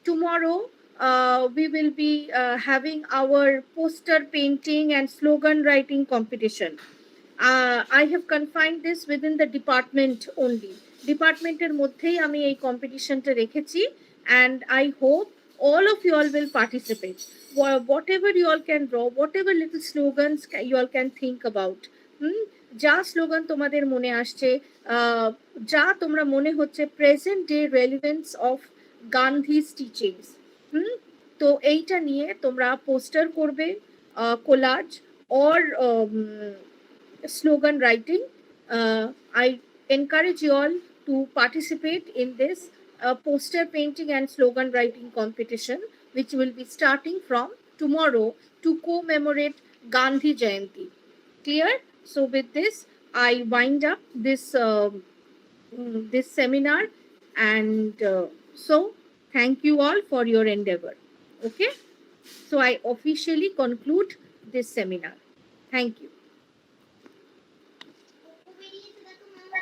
Tomorrow we will be having our poster painting and slogan writing competition. I have confined this within the department only. Departmenটের মধ্যেই আমি এই কম্পিটিশনটা রেখেছি, and I hope all of you all will participate. Whatever you all can draw, whatever little slogans you all can think about, যা slogan তোমাদের মনে আসছে, যা তোমরা মনে হচ্ছে present day relevance of Gandhi's teachings, তো এইটা নিয়ে তোমরা পোস্টার করবে, collage or slogan writing. I encourage you all to participate in this poster painting and slogan writing competition, which will be starting from tomorrow to commemorate Gandhi Jayanti. Clear? So with this, I wind up this seminar, and so thank you all for your endeavor. Okay? So I officially conclude this seminar. Thank you.